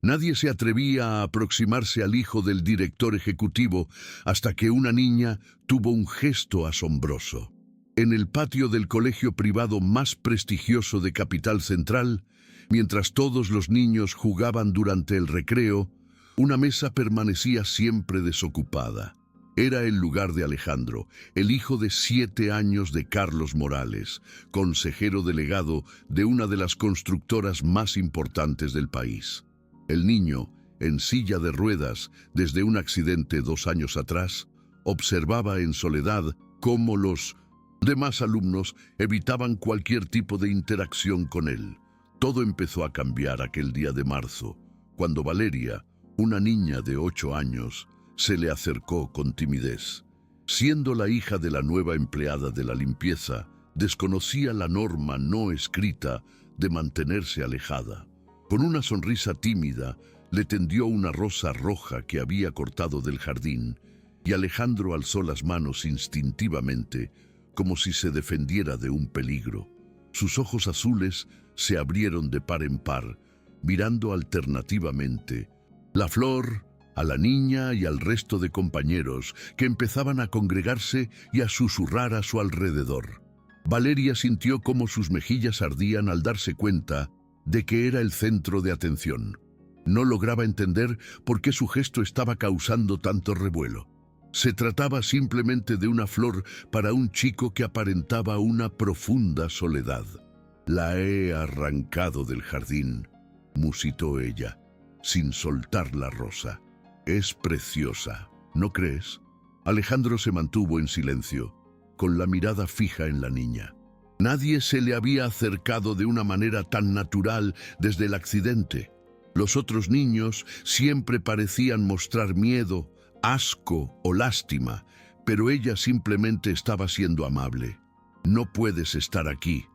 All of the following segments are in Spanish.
Nadie se atrevía a aproximarse al hijo del director ejecutivo hasta que una niña tuvo un gesto asombroso. En el patio del colegio privado más prestigioso de Capital Central, mientras todos los niños jugaban durante el recreo, una mesa permanecía siempre desocupada. Era el lugar de Alejandro, el hijo de 7 años de Carlos Morales, consejero delegado de una de las constructoras más importantes del país. El niño, en silla de ruedas desde un accidente 2 años atrás, observaba en soledad cómo los demás alumnos evitaban cualquier tipo de interacción con él. Todo empezó a cambiar aquel día de marzo, cuando Valeria, una niña de 8 años, se le acercó con timidez. Siendo la hija de la nueva empleada de la limpieza, desconocía la norma no escrita de mantenerse alejada. Con una sonrisa tímida, le tendió una rosa roja que había cortado del jardín, y Alejandro alzó las manos instintivamente, como si se defendiera de un peligro. Sus ojos azules se abrieron de par en par, mirando alternativamente la flor, a la niña y al resto de compañeros que empezaban a congregarse y a susurrar a su alrededor. Valeria sintió cómo sus mejillas ardían al darse cuenta de que era el centro de atención. No lograba entender por qué su gesto estaba causando tanto revuelo. Se trataba simplemente de una flor para un chico que aparentaba una profunda soledad. «La he arrancado del jardín», musitó ella, sin soltar la rosa. «Es preciosa, ¿no crees?» Alejandro se mantuvo en silencio, con la mirada fija en la niña. Nadie se le había acercado de una manera tan natural desde el accidente. Los otros niños siempre parecían mostrar miedo, asco o lástima, pero ella simplemente estaba siendo amable. «No puedes estar aquí»,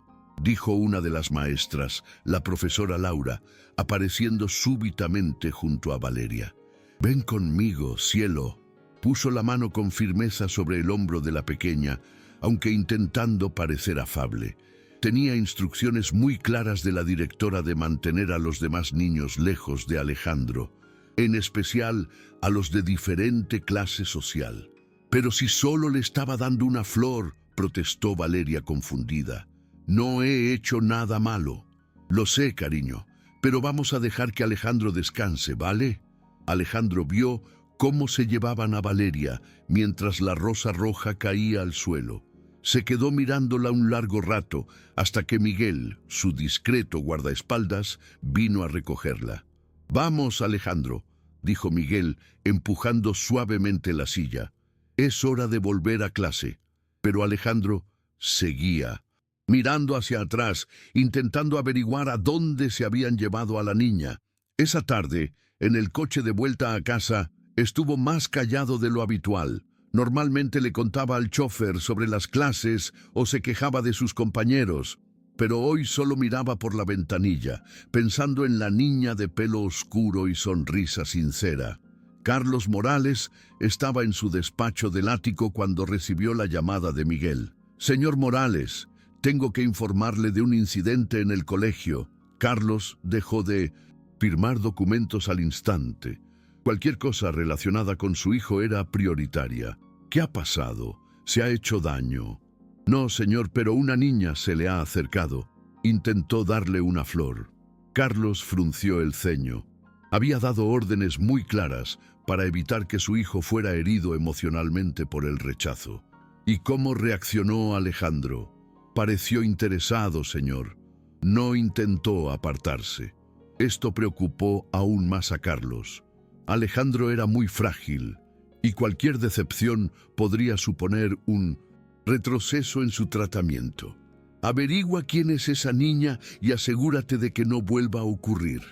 dijo una de las maestras, la profesora Laura, apareciendo súbitamente junto a Valeria. «Ven conmigo, cielo». Puso la mano con firmeza sobre el hombro de la pequeña, aunque intentando parecer afable. Tenía instrucciones muy claras de la directora de mantener a los demás niños lejos de Alejandro, en especial a los de diferente clase social. «Pero si solo le estaba dando una flor», protestó Valeria confundida. «No he hecho nada malo». «Lo sé, cariño, pero vamos a dejar que Alejandro descanse, ¿vale?» Alejandro vio cómo se llevaban a Valeria mientras la rosa roja caía al suelo. Se quedó mirándola un largo rato hasta que Miguel, su discreto guardaespaldas, vino a recogerla. «Vamos, Alejandro», dijo Miguel, empujando suavemente la silla. «Es hora de volver a clase». Pero Alejandro seguía, mirando hacia atrás, intentando averiguar a dónde se habían llevado a la niña. Esa tarde, en el coche de vuelta a casa, estuvo más callado de lo habitual. Normalmente le contaba al chofer sobre las clases o se quejaba de sus compañeros, pero hoy solo miraba por la ventanilla, pensando en la niña de pelo oscuro y sonrisa sincera. Carlos Morales estaba en su despacho del ático cuando recibió la llamada de Miguel. «Señor Morales, tengo que informarle de un incidente en el colegio». Carlos dejó de firmar documentos al instante. Cualquier cosa relacionada con su hijo era prioritaria. «¿Qué ha pasado? ¿Se ha hecho daño?» «No, señor, pero una niña se le ha acercado. Intentó darle una flor». Carlos frunció el ceño. Había dado órdenes muy claras para evitar que su hijo fuera herido emocionalmente por el rechazo. ¿Y cómo reaccionó Alejandro? «Pareció interesado, señor. No intentó apartarse». Esto preocupó aún más a Carlos. Alejandro era muy frágil, y cualquier decepción podría suponer un retroceso en su tratamiento. «Averigua quién es esa niña y asegúrate de que no vuelva a ocurrir».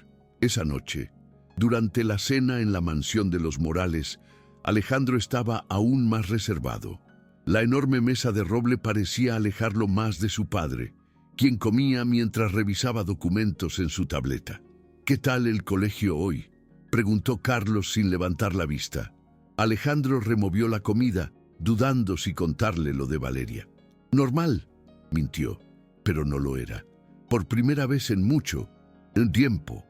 Esa noche, durante la cena en la mansión de los Morales, Alejandro estaba aún más reservado. La enorme mesa de roble parecía alejarlo más de su padre, quien comía mientras revisaba documentos en su tableta. «¿Qué tal el colegio hoy?», preguntó Carlos sin levantar la vista. Alejandro removió la comida, dudando si contarle lo de Valeria. «Normal», mintió, pero no lo era. Por primera vez en mucho tiempo,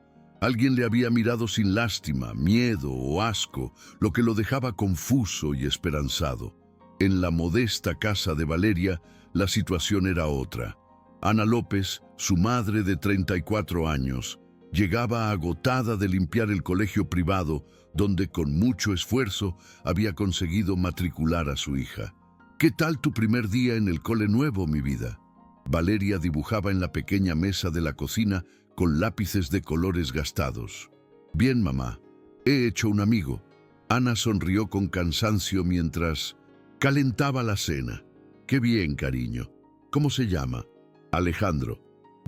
Alguien le había mirado sin lástima, miedo o asco, lo que lo dejaba confuso y esperanzado. En la modesta casa de Valeria, la situación era otra. Ana López, su madre de 34 años, llegaba agotada de limpiar el colegio privado donde con mucho esfuerzo había conseguido matricular a su hija. ¿Qué tal tu primer día en el cole nuevo, mi vida? Valeria dibujaba en la pequeña mesa de la cocina con lápices de colores gastados. Bien, mamá. He hecho un amigo. Ana sonrió con cansancio mientras calentaba la cena. Qué bien, cariño. ¿Cómo se llama? Alejandro.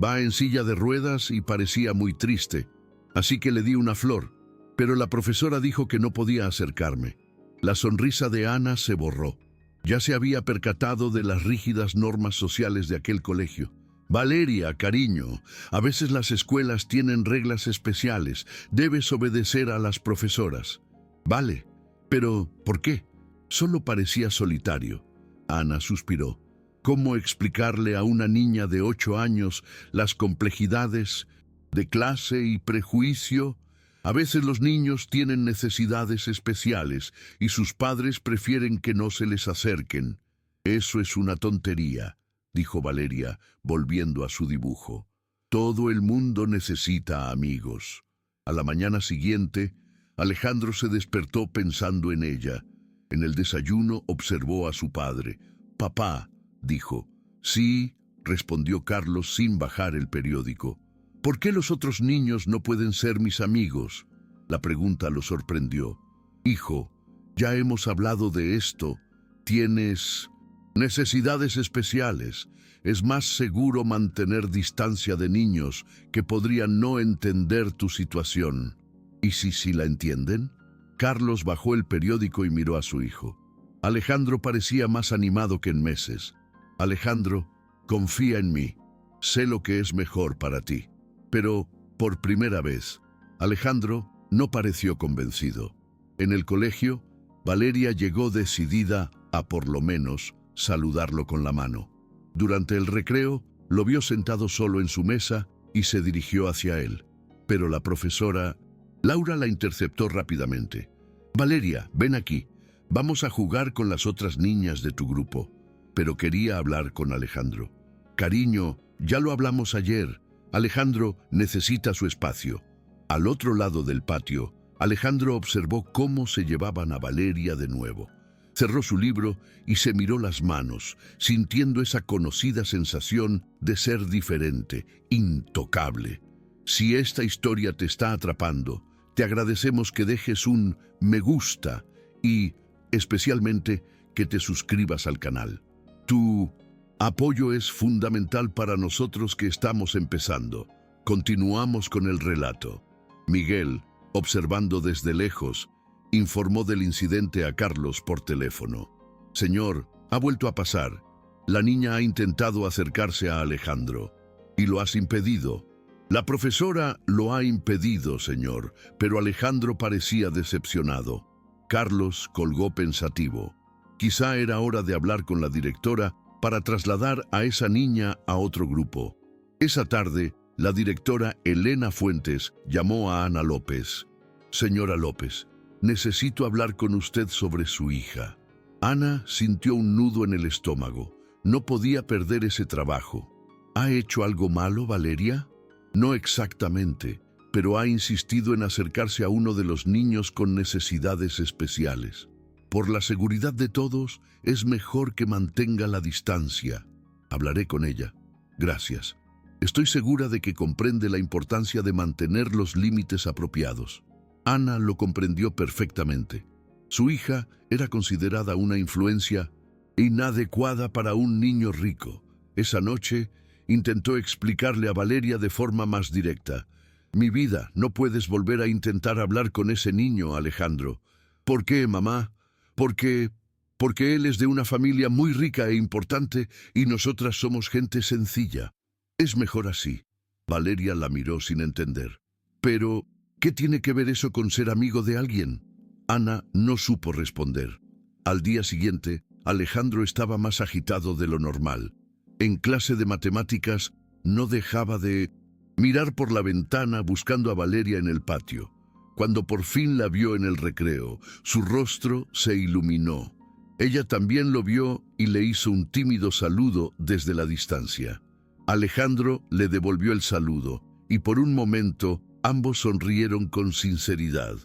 Va en silla de ruedas y parecía muy triste, así que le di una flor, pero la profesora dijo que no podía acercarme. La sonrisa de Ana se borró. Ya se había percatado de las rígidas normas sociales de aquel colegio. Valeria, cariño, a veces las escuelas tienen reglas especiales. Debes obedecer a las profesoras. Vale, pero ¿por qué? Solo parecía solitario. Ana suspiró. ¿Cómo explicarle a una niña de 8 años las complejidades de clase y prejuicio? A veces los niños tienen necesidades especiales y sus padres prefieren que no se les acerquen. Eso es una tontería, dijo Valeria, volviendo a su dibujo. Todo el mundo necesita amigos. A la mañana siguiente, Alejandro se despertó pensando en ella. En el desayuno observó a su padre. «Papá», dijo. «Sí», respondió Carlos sin bajar el periódico. «¿Por qué los otros niños no pueden ser mis amigos?». La pregunta lo sorprendió. «Hijo, ya hemos hablado de esto. Tienes necesidades especiales. Es más seguro mantener distancia de niños que podrían no entender tu situación». «¿Y si la entienden?». Carlos bajó el periódico y miró a su hijo. Alejandro parecía más animado que en meses. «Alejandro, confía en mí. Sé lo que es mejor para ti». Pero, por primera vez, Alejandro no pareció convencido. En el colegio, Valeria llegó decidida a, por lo menos, saludarlo con la mano. Durante el recreo, lo vio sentado solo en su mesa y se dirigió hacia él. Pero la profesora Laura la interceptó rápidamente. «Valeria, ven aquí. Vamos a jugar con las otras niñas de tu grupo». Pero quería hablar con Alejandro. «Cariño, ya lo hablamos ayer. Alejandro necesita su espacio». Al otro lado del patio, Alejandro observó cómo se llevaban a Valeria de nuevo. Cerró su libro y se miró las manos, sintiendo esa conocida sensación de ser diferente, intocable. Si esta historia te está atrapando, te agradecemos que dejes un me gusta y, especialmente, que te suscribas al canal. Tu apoyo es fundamental para nosotros que estamos empezando. Continuamos con el relato. Miguel, observando desde lejos, informó del incidente a Carlos por teléfono. «Señor, ha vuelto a pasar. La niña ha intentado acercarse a Alejandro. ¿Y lo has impedido?» «La profesora lo ha impedido, señor», pero Alejandro parecía decepcionado. Carlos colgó pensativo. Quizá era hora de hablar con la directora para trasladar a esa niña a otro grupo. Esa tarde, la directora Elena Fuentes llamó a Ana López. «Señora López, necesito hablar con usted sobre su hija». Ana sintió un nudo en el estómago. No podía perder ese trabajo. «¿Ha hecho algo malo, Valeria?». «No exactamente, pero ha insistido en acercarse a uno de los niños con necesidades especiales. Por la seguridad de todos, es mejor que mantenga la distancia. Hablaré con ella. Gracias. Estoy segura de que comprende la importancia de mantener los límites apropiados». Ana lo comprendió perfectamente. Su hija era considerada una influencia inadecuada para un niño rico. Esa noche intentó explicarle a Valeria de forma más directa. «Mi vida, no puedes volver a intentar hablar con ese niño, Alejandro». «¿Por qué, mamá?». Porque él es de una familia muy rica e importante y nosotras somos gente sencilla. Es mejor así». Valeria la miró sin entender. «Pero, ¿qué tiene que ver eso con ser amigo de alguien?». Ana no supo responder. Al día siguiente, Alejandro estaba más agitado de lo normal. En clase de matemáticas no dejaba de mirar por la ventana buscando a Valeria en el patio. Cuando por fin la vio en el recreo, su rostro se iluminó. Ella también lo vio y le hizo un tímido saludo desde la distancia. Alejandro le devolvió el saludo y por un momento ambos sonrieron con sinceridad.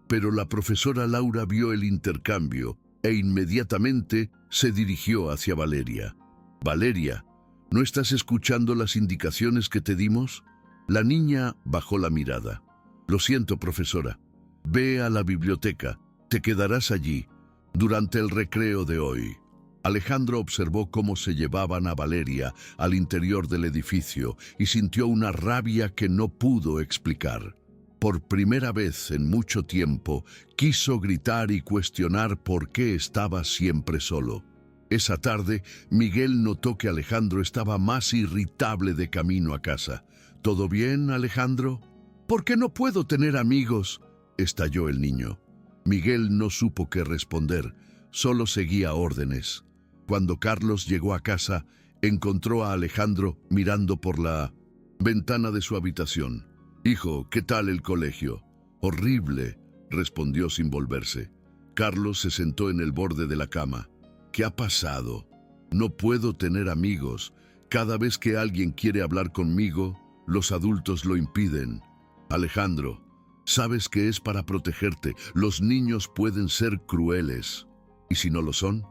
Pero la profesora Laura vio el intercambio e inmediatamente se dirigió hacia Valeria. «Valeria, ¿no estás escuchando las indicaciones que te dimos?» La niña bajó la mirada. «Lo siento, profesora. Ve a la biblioteca. Te quedarás allí durante el recreo de hoy». Alejandro observó cómo se llevaban a Valeria al interior del edificio y sintió una rabia que no pudo explicar. Por primera vez en mucho tiempo, quiso gritar y cuestionar por qué estaba siempre solo. Esa tarde, Miguel notó que Alejandro estaba más irritable de camino a casa. «¿Todo bien, Alejandro?» «¿Por qué no puedo tener amigos?», estalló el niño. Miguel no supo qué responder, solo seguía órdenes. Cuando Carlos llegó a casa, encontró a Alejandro mirando por la ventana de su habitación. «Hijo, ¿qué tal el colegio?» «Horrible», respondió sin volverse. Carlos se sentó en el borde de la cama. «¿Qué ha pasado?» «No puedo tener amigos. Cada vez que alguien quiere hablar conmigo, los adultos lo impiden». «Alejandro, sabes que es para protegerte. Los niños pueden ser crueles». «¿Y si no lo son?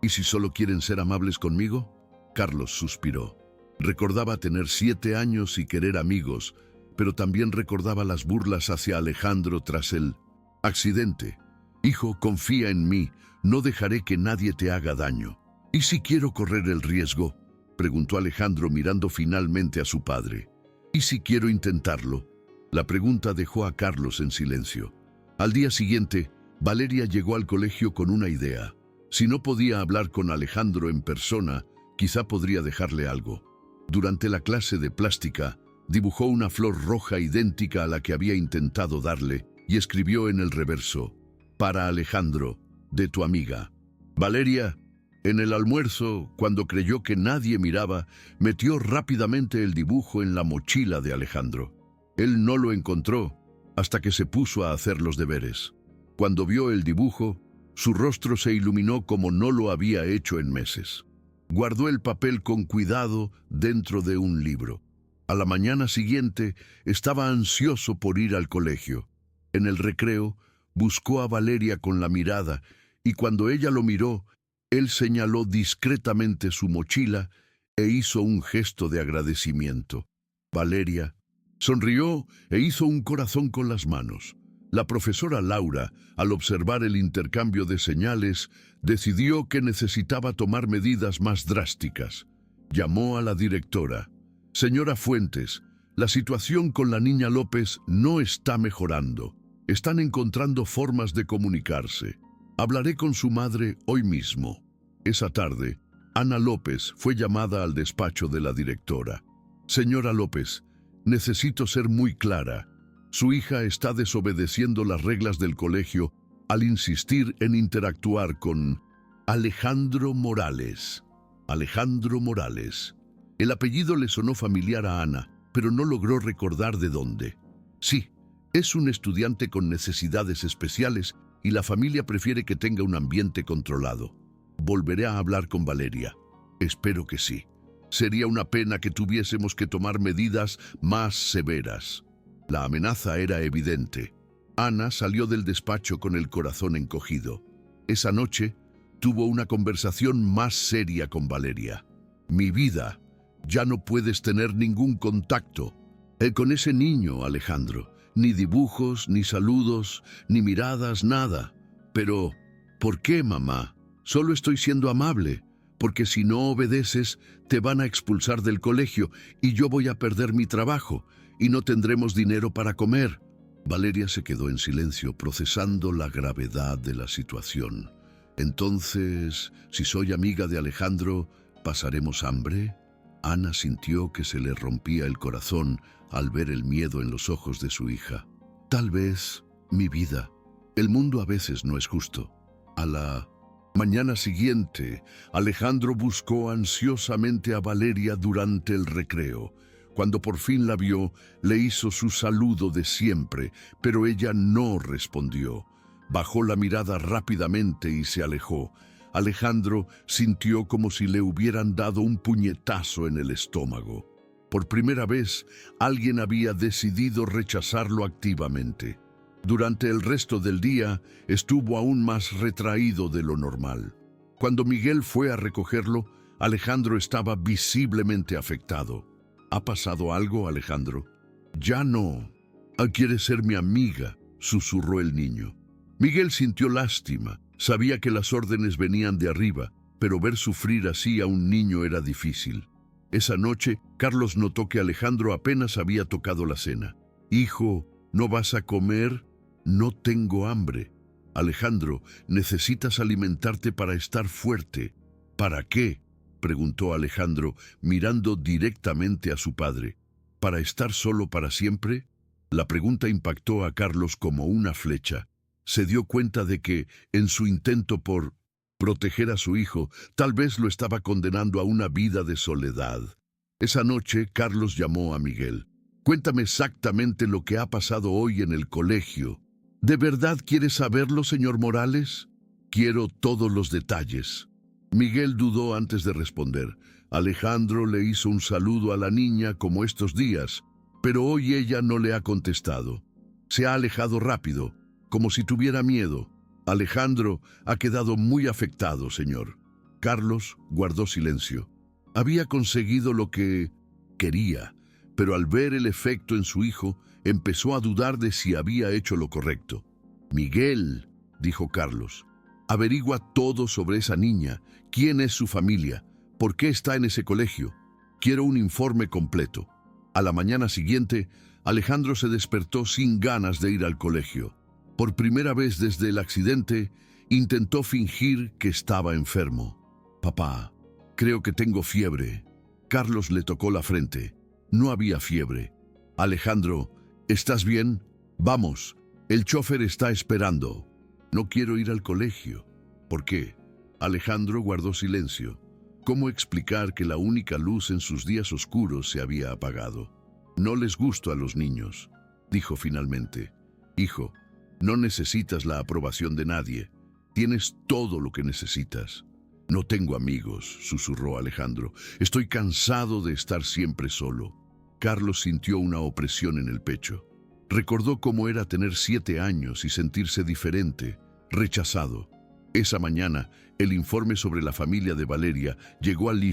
¿Y si solo quieren ser amables conmigo?» Carlos suspiró. Recordaba tener 7 años y querer amigos, pero también recordaba las burlas hacia Alejandro tras el accidente. «Hijo, confía en mí. No dejaré que nadie te haga daño». «¿Y si quiero correr el riesgo?», preguntó Alejandro mirando finalmente a su padre. «¿Y si quiero intentarlo?». La pregunta dejó a Carlos en silencio. Al día siguiente, Valeria llegó al colegio con una idea. Si no podía hablar con Alejandro en persona, quizá podría dejarle algo. Durante la clase de plástica, dibujó una flor roja idéntica a la que había intentado darle y escribió en el reverso: «Para Alejandro, de tu amiga». Valeria, en el almuerzo, cuando creyó que nadie miraba, metió rápidamente el dibujo en la mochila de Alejandro. Él no lo encontró hasta que se puso a hacer los deberes. Cuando vio el dibujo, su rostro se iluminó como no lo había hecho en meses. Guardó el papel con cuidado dentro de un libro. A la mañana siguiente estaba ansioso por ir al colegio. En el recreo buscó a Valeria con la mirada y cuando ella lo miró, él señaló discretamente su mochila e hizo un gesto de agradecimiento. Valeria sonrió e hizo un corazón con las manos. La profesora Laura, al observar el intercambio de señales, decidió que necesitaba tomar medidas más drásticas. Llamó a la directora. «Señora Fuentes, la situación con la niña López no está mejorando. Están encontrando formas de comunicarse. Hablaré con su madre hoy mismo». Esa tarde, Ana López fue llamada al despacho de la directora. «Señora López, necesito ser muy clara. Su hija está desobedeciendo las reglas del colegio al insistir en interactuar con Alejandro Morales». Alejandro Morales. El apellido le sonó familiar a Ana, pero no logró recordar de dónde. Sí, es un estudiante con necesidades especiales y la familia prefiere que tenga un ambiente controlado. Volveré a hablar con Valeria. Espero que sí. Sería una pena que tuviésemos que tomar medidas más severas. La amenaza era evidente. Ana salió del despacho con el corazón encogido. Esa noche tuvo una conversación más seria con Valeria. «Mi vida, ya no puedes tener ningún contacto con ese niño, Alejandro. Ni dibujos, ni saludos, ni miradas, nada. Pero, ¿por qué, mamá? Solo estoy siendo amable, porque si no obedeces, te van a expulsar del colegio y yo voy a perder mi trabajo y no tendremos dinero para comer». Valeria se quedó en silencio, procesando la gravedad de la situación. «Entonces, si soy amiga de Alejandro, ¿pasaremos hambre?». Ana sintió que se le rompía el corazón al ver el miedo en los ojos de su hija. «Tal vez, mi vida. El mundo a veces no es justo». A la mañana siguiente, Alejandro buscó ansiosamente a Valeria durante el recreo. Cuando por fin la vio, le hizo su saludo de siempre, pero ella no respondió. Bajó la mirada rápidamente y se alejó. Alejandro sintió como si le hubieran dado un puñetazo en el estómago. Por primera vez, alguien había decidido rechazarlo activamente. Durante el resto del día, estuvo aún más retraído de lo normal. Cuando Miguel fue a recogerlo, Alejandro estaba visiblemente afectado. ¿Ha pasado algo, Alejandro? Ya no. ¿Quieres ser mi amiga?, susurró el niño. Miguel sintió lástima. Sabía que las órdenes venían de arriba, pero ver sufrir así a un niño era difícil. Esa noche, Carlos notó que Alejandro apenas había tocado la cena. «Hijo, ¿no vas a comer? No tengo hambre». «Alejandro, necesitas alimentarte para estar fuerte». «¿Para qué?», preguntó Alejandro, mirando directamente a su padre. «¿Para estar solo para siempre?». La pregunta impactó a Carlos como una flecha. Se dio cuenta de que, en su intento por proteger a su hijo, tal vez lo estaba condenando a una vida de soledad. Esa noche, Carlos llamó a Miguel. «Cuéntame exactamente lo que ha pasado hoy en el colegio». «¿De verdad quieres saberlo, señor Morales?». «Quiero todos los detalles». Miguel dudó antes de responder. Alejandro le hizo un saludo a la niña como estos días, pero hoy ella no le ha contestado. Se ha alejado rápido, como si tuviera miedo. «Alejandro ha quedado muy afectado, señor». Carlos guardó silencio. Había conseguido lo que quería, pero al ver el efecto en su hijo, empezó a dudar de si había hecho lo correcto. «Miguel», dijo Carlos, «averigua todo sobre esa niña. ¿Quién es su familia? ¿Por qué está en ese colegio? Quiero un informe completo». A la mañana siguiente, Alejandro se despertó sin ganas de ir al colegio. Por primera vez desde el accidente, intentó fingir que estaba enfermo. «Papá, creo que tengo fiebre». Carlos le tocó la frente. No había fiebre. «Alejandro, ¿estás bien? Vamos, el chofer está esperando». «No quiero ir al colegio». «¿Por qué?». Alejandro guardó silencio. ¿Cómo explicar que la única luz en sus días oscuros se había apagado? «No les gusto a los niños», dijo finalmente. «Hijo, no necesitas la aprobación de nadie. Tienes todo lo que necesitas». «No tengo amigos», susurró Alejandro. «Estoy cansado de estar siempre solo». Carlos sintió una opresión en el pecho. Recordó cómo era tener 7 años y sentirse diferente, rechazado. Esa mañana, el informe sobre la familia de Valeria llegó al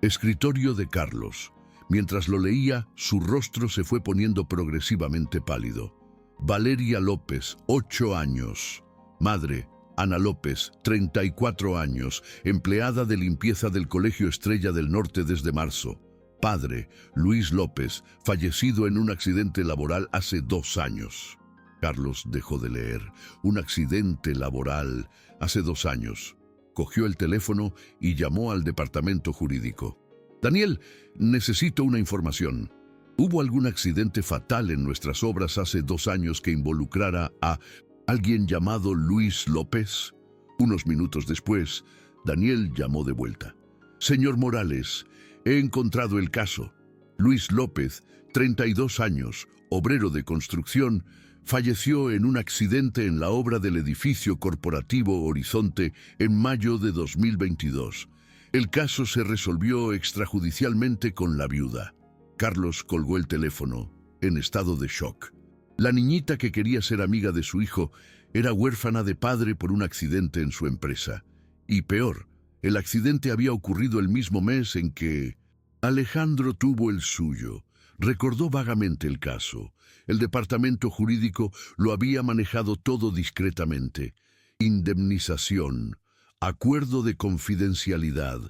escritorio de Carlos. Mientras lo leía, su rostro se fue poniendo progresivamente pálido. Valeria López, 8 años. Madre, Ana López, 34 años, empleada de limpieza del Colegio Estrella del Norte desde marzo. Padre, Luis López, fallecido en un accidente laboral hace 2 años. Carlos dejó de leer. Un accidente laboral hace 2 años. Cogió el teléfono y llamó al departamento jurídico. «Daniel, necesito una información. ¿Hubo algún accidente fatal en nuestras obras hace 2 años que involucrara a alguien llamado Luis López?» Unos minutos después, Daniel llamó de vuelta. «Señor Morales, he encontrado el caso. Luis López, 32 años, obrero de construcción, falleció en un accidente en la obra del edificio corporativo Horizonte en mayo de 2022. El caso se resolvió extrajudicialmente con la viuda». Carlos colgó el teléfono, en estado de shock. La niñita que quería ser amiga de su hijo era huérfana de padre por un accidente en su empresa. Y peor, el accidente había ocurrido el mismo mes en que Alejandro tuvo el suyo. Recordó vagamente el caso. El departamento jurídico lo había manejado todo discretamente. Indemnización, acuerdo de confidencialidad,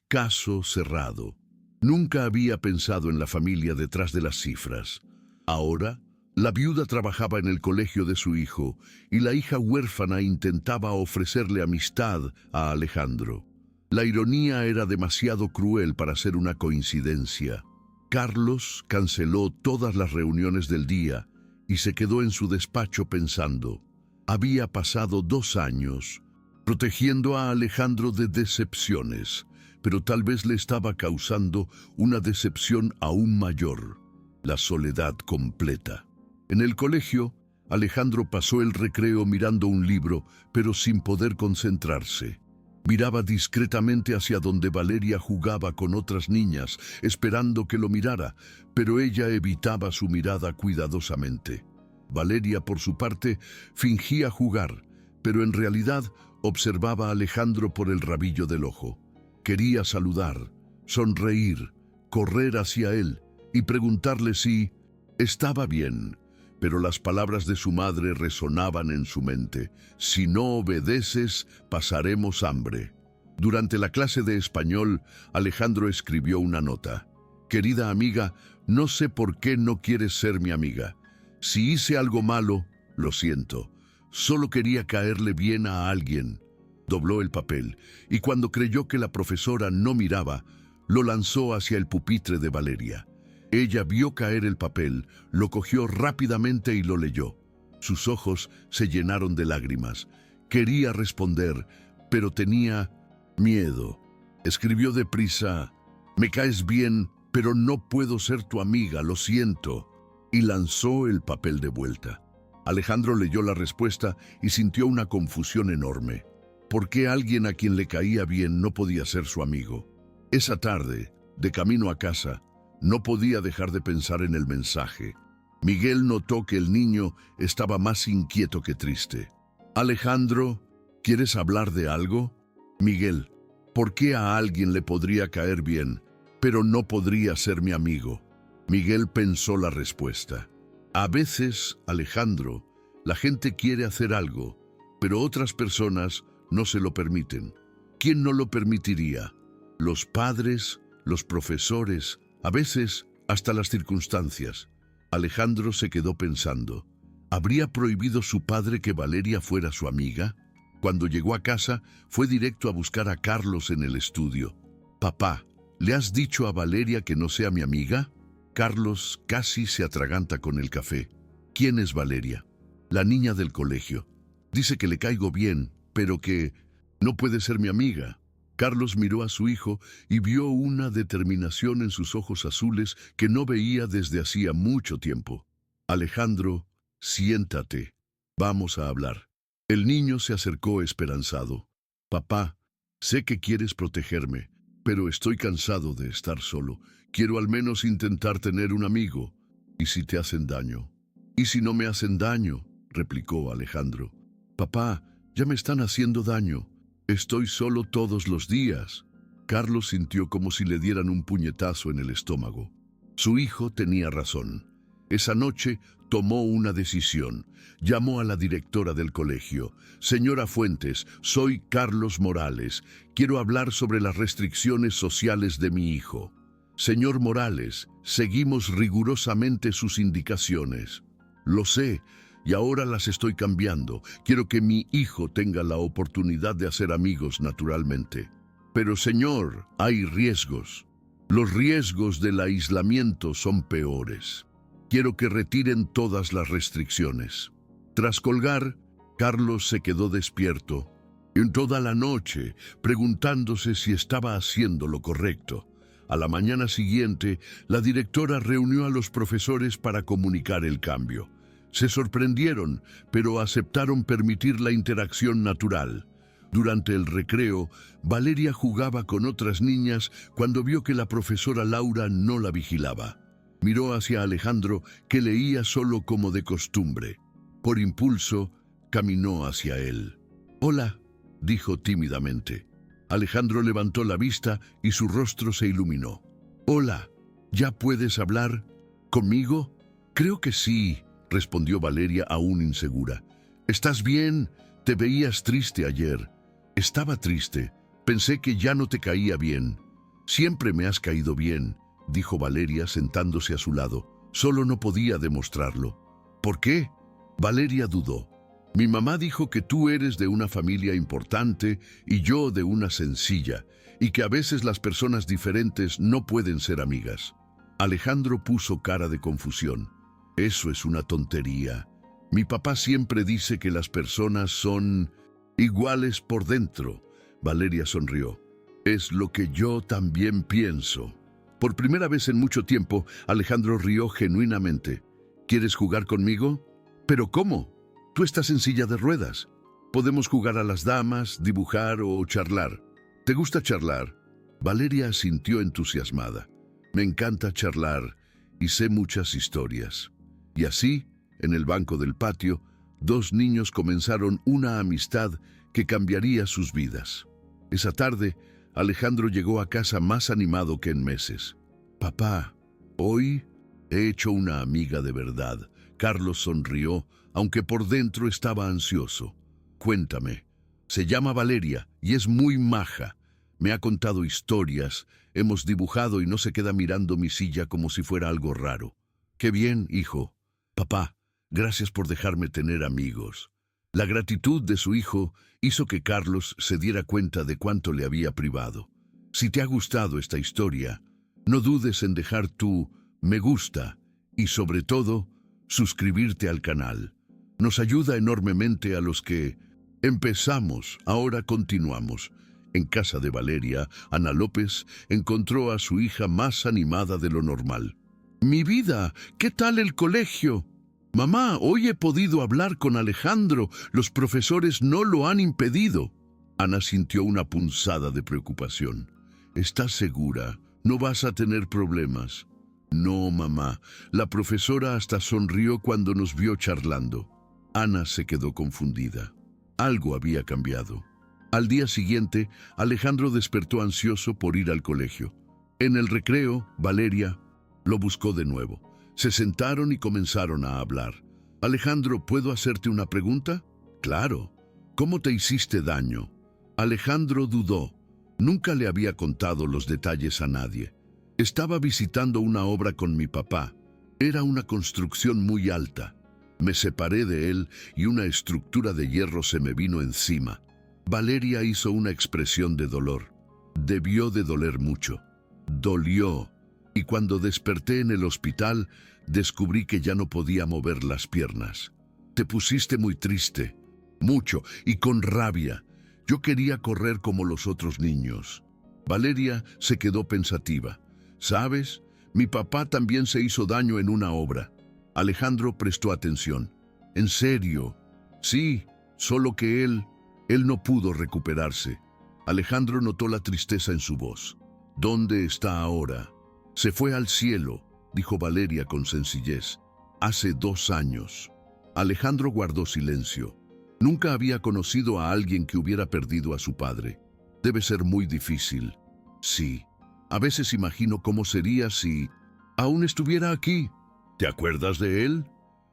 caso cerrado. Nunca había pensado en la familia detrás de las cifras. Ahora, la viuda trabajaba en el colegio de su hijo y la hija huérfana intentaba ofrecerle amistad a Alejandro. La ironía era demasiado cruel para ser una coincidencia. Carlos canceló todas las reuniones del día y se quedó en su despacho pensando. Había pasado 2 años protegiendo a Alejandro de decepciones, pero tal vez le estaba causando una decepción aún mayor: la soledad completa. En el colegio, Alejandro pasó el recreo mirando un libro, pero sin poder concentrarse. Miraba discretamente hacia donde Valeria jugaba con otras niñas, esperando que lo mirara, pero ella evitaba su mirada cuidadosamente. Valeria, por su parte, fingía jugar, pero en realidad observaba a Alejandro por el rabillo del ojo. Quería saludar, sonreír, correr hacia él y preguntarle si estaba bien, pero las palabras de su madre resonaban en su mente: si no obedeces, pasaremos hambre. Durante la clase de español, Alejandro escribió una nota: querida amiga, no sé por qué no quieres ser mi amiga. Si hice algo malo, lo siento. Solo quería caerle bien a alguien. Dobló el papel y cuando creyó que la profesora no miraba, lo lanzó hacia el pupitre de Valeria. Ella vio caer el papel, lo cogió rápidamente y lo leyó. Sus ojos se llenaron de lágrimas. Quería responder, pero tenía miedo. Escribió deprisa: me caes bien, pero no puedo ser tu amiga, lo siento. Y lanzó el papel de vuelta. Alejandro leyó la respuesta y sintió una confusión enorme. ¿Por qué alguien a quien le caía bien no podía ser su amigo? Esa tarde, de camino a casa, no podía dejar de pensar en el mensaje. Miguel notó que el niño estaba más inquieto que triste. Alejandro, ¿quieres hablar de algo? Miguel, ¿por qué a alguien le podría caer bien, pero no podría ser mi amigo? Miguel pensó la respuesta. A veces, Alejandro, la gente quiere hacer algo, pero otras personas no se lo permiten. ¿Quién no lo permitiría? Los padres, los profesores, a veces hasta las circunstancias. Alejandro se quedó pensando: ¿habría prohibido su padre que Valeria fuera su amiga? Cuando llegó a casa, fue directo a buscar a Carlos en el estudio. Papá, ¿le has dicho a Valeria que no sea mi amiga? Carlos casi se atraganta con el café. ¿Quién es Valeria? La niña del colegio. Dice que le caigo bien, pero que no puede ser mi amiga. Carlos miró a su hijo y vio una determinación en sus ojos azules que no veía desde hacía mucho tiempo. Alejandro, siéntate. Vamos a hablar. El niño se acercó esperanzado. Papá, sé que quieres protegerme, pero estoy cansado de estar solo. Quiero al menos intentar tener un amigo. ¿Y si te hacen daño? ¿Y si no me hacen daño?, replicó Alejandro. Papá, ya me están haciendo daño. Estoy solo todos los días. Carlos sintió como si le dieran un puñetazo en el estómago. Su hijo tenía razón. Esa noche tomó una decisión. Llamó a la directora del colegio. Señora Fuentes, soy Carlos Morales. Quiero hablar sobre las restricciones sociales de mi hijo. Señor Morales, seguimos rigurosamente sus indicaciones. Lo sé, y ahora las estoy cambiando. Quiero que mi hijo tenga la oportunidad de hacer amigos naturalmente. Pero, señor, hay riesgos. Los riesgos del aislamiento son peores. Quiero que retiren todas las restricciones. Tras colgar, Carlos se quedó despierto en toda la noche, preguntándose si estaba haciendo lo correcto. A la mañana siguiente, la directora reunió a los profesores para comunicar el cambio. Se sorprendieron, pero aceptaron permitir la interacción natural. Durante el recreo, Valeria jugaba con otras niñas cuando vio que la profesora Laura no la vigilaba. Miró hacia Alejandro, que leía solo como de costumbre. Por impulso, caminó hacia él. «Hola», dijo tímidamente. Alejandro levantó la vista y su rostro se iluminó. «Hola, ¿ya puedes hablar conmigo?» «Creo que sí», respondió Valeria aún insegura. «¿Estás bien? Te veías triste ayer». «Estaba triste. Pensé que ya no te caía bien». «Siempre me has caído bien», dijo Valeria sentándose a su lado. Solo no podía demostrarlo. «¿Por qué?» Valeria dudó. «Mi mamá dijo que tú eres de una familia importante y yo de una sencilla, y que a veces las personas diferentes no pueden ser amigas». Alejandro puso cara de confusión. «Eso es una tontería. Mi papá siempre dice que las personas son iguales por dentro». Valeria sonrió. Es lo que yo también pienso. Por primera vez en mucho tiempo, Alejandro rió genuinamente. ¿Quieres jugar conmigo? ¿Pero cómo? Tú estás en silla de ruedas. Podemos jugar a las damas, dibujar o charlar. ¿Te gusta charlar? Valeria asintió entusiasmada. Me encanta charlar y sé muchas historias. Y así, en el banco del patio, dos niños comenzaron una amistad que cambiaría sus vidas. Esa tarde, Alejandro llegó a casa más animado que en meses. Papá, hoy he hecho una amiga de verdad. Carlos sonrió, aunque por dentro estaba ansioso. Cuéntame. Se llama Valeria y es muy maja. Me ha contado historias, hemos dibujado y no se queda mirando mi silla como si fuera algo raro. Qué bien, hijo. Papá, gracias por dejarme tener amigos. La gratitud de su hijo hizo que Carlos se diera cuenta de cuánto le había privado. Si te ha gustado esta historia, no dudes en dejar tu me gusta y, sobre todo, suscribirte al canal. Nos ayuda enormemente a los que empezamos. Ahora continuamos. En casa de Valeria, Ana López encontró a su hija más animada de lo normal. Mi vida, ¿qué tal el colegio? Mamá, hoy he podido hablar con Alejandro. Los profesores no lo han impedido. Ana sintió una punzada de preocupación. ¿Estás segura? ¿No vas a tener problemas? No, mamá. La profesora hasta sonrió cuando nos vio charlando. Ana se quedó confundida. Algo había cambiado. Al día siguiente, Alejandro despertó ansioso por ir al colegio. En el recreo, Valeria lo buscó de nuevo. Se sentaron y comenzaron a hablar. Alejandro, ¿puedo hacerte una pregunta? Claro. ¿Cómo te hiciste daño? Alejandro dudó. Nunca le había contado los detalles a nadie. Estaba visitando una obra con mi papá. Era una construcción muy alta. Me separé de él y una estructura de hierro se me vino encima. Valeria hizo una expresión de dolor. Debió de doler mucho. Dolió. Y cuando desperté en el hospital, descubrí que ya no podía mover las piernas. Te pusiste muy triste. Mucho, y con rabia. Yo quería correr como los otros niños. Valeria se quedó pensativa. ¿Sabes? Mi papá también se hizo daño en una obra. Alejandro prestó atención. ¿En serio? Sí, solo que él no pudo recuperarse. Alejandro notó la tristeza en su voz. ¿Dónde está ahora? Se fue al cielo, dijo Valeria con sencillez. Hace 2 años. Alejandro guardó silencio. Nunca había conocido a alguien que hubiera perdido a su padre. Debe ser muy difícil. Sí. A veces imagino cómo sería si aún estuviera aquí. ¿Te acuerdas de él?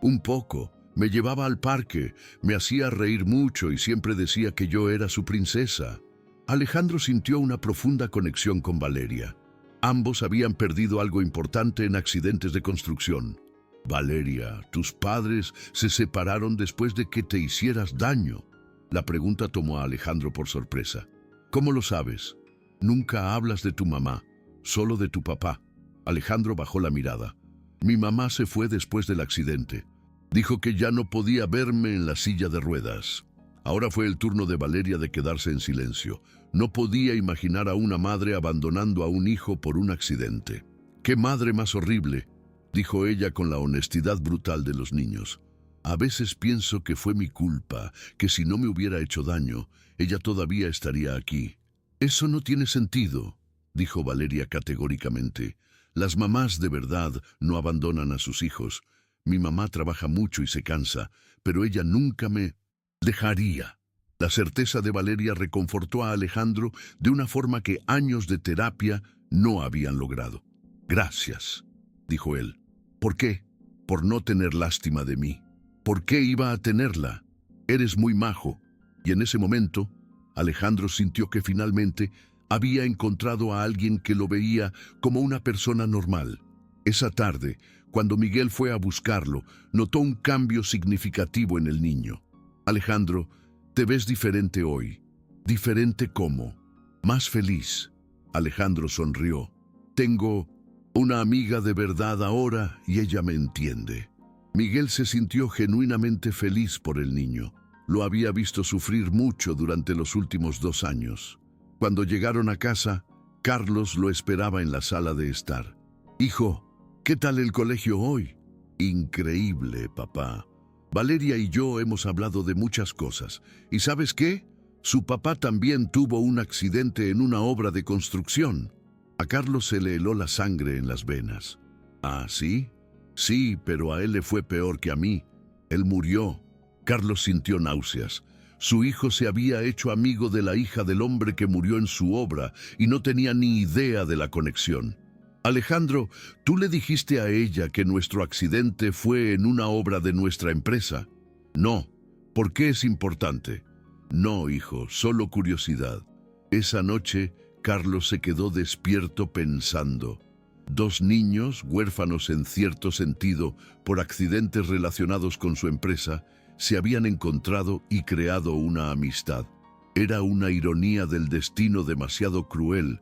Un poco. Me llevaba al parque, me hacía reír mucho y siempre decía que yo era su princesa. Alejandro sintió una profunda conexión con Valeria. Ambos habían perdido algo importante en accidentes de construcción. Valeria, tus padres se separaron después de que te hicieras daño. La pregunta tomó a Alejandro por sorpresa. ¿Cómo lo sabes? Nunca hablas de tu mamá, solo de tu papá. Alejandro bajó la mirada. Mi mamá se fue después del accidente. Dijo que ya no podía verme en la silla de ruedas. Ahora fue el turno de Valeria de quedarse en silencio. No podía imaginar a una madre abandonando a un hijo por un accidente. ¡Qué madre más horrible!, dijo ella con la honestidad brutal de los niños. A veces pienso que fue mi culpa, que si no me hubiera hecho daño, ella todavía estaría aquí. Eso no tiene sentido, dijo Valeria categóricamente. Las mamás de verdad no abandonan a sus hijos. Mi mamá trabaja mucho y se cansa, pero ella nunca me dejaría. La certeza de Valeria reconfortó a Alejandro de una forma que años de terapia no habían logrado. Gracias, dijo él. ¿Por qué? Por no tener lástima de mí. ¿Por qué iba a tenerla? Eres muy majo. Y en ese momento, Alejandro sintió que finalmente había encontrado a alguien que lo veía como una persona normal. Esa tarde, cuando Miguel fue a buscarlo, notó un cambio significativo en el niño. Alejandro, te ves diferente hoy. ¿Diferente cómo? Más feliz. Alejandro sonrió. Tengo una amiga de verdad ahora y ella me entiende. Miguel se sintió genuinamente feliz por el niño. Lo había visto sufrir mucho durante los últimos 2 años. Cuando llegaron a casa, Carlos lo esperaba en la sala de estar. «Hijo, ¿qué tal el colegio hoy?» «Increíble, papá. Valeria y yo hemos hablado de muchas cosas. ¿Y sabes qué? Su papá también tuvo un accidente en una obra de construcción». A Carlos se le heló la sangre en las venas. «¿Ah, sí?» «Sí, pero a él le fue peor que a mí. Él murió». Carlos sintió náuseas. Su hijo se había hecho amigo de la hija del hombre que murió en su obra y no tenía ni idea de la conexión. «Alejandro, ¿tú le dijiste a ella que nuestro accidente fue en una obra de nuestra empresa?» «No. ¿Por qué es importante?» «No, hijo, solo curiosidad». Esa noche, Carlos se quedó despierto pensando. 2 niños, huérfanos en cierto sentido por accidentes relacionados con su empresa, se habían encontrado y creado una amistad. Era una ironía del destino demasiado cruel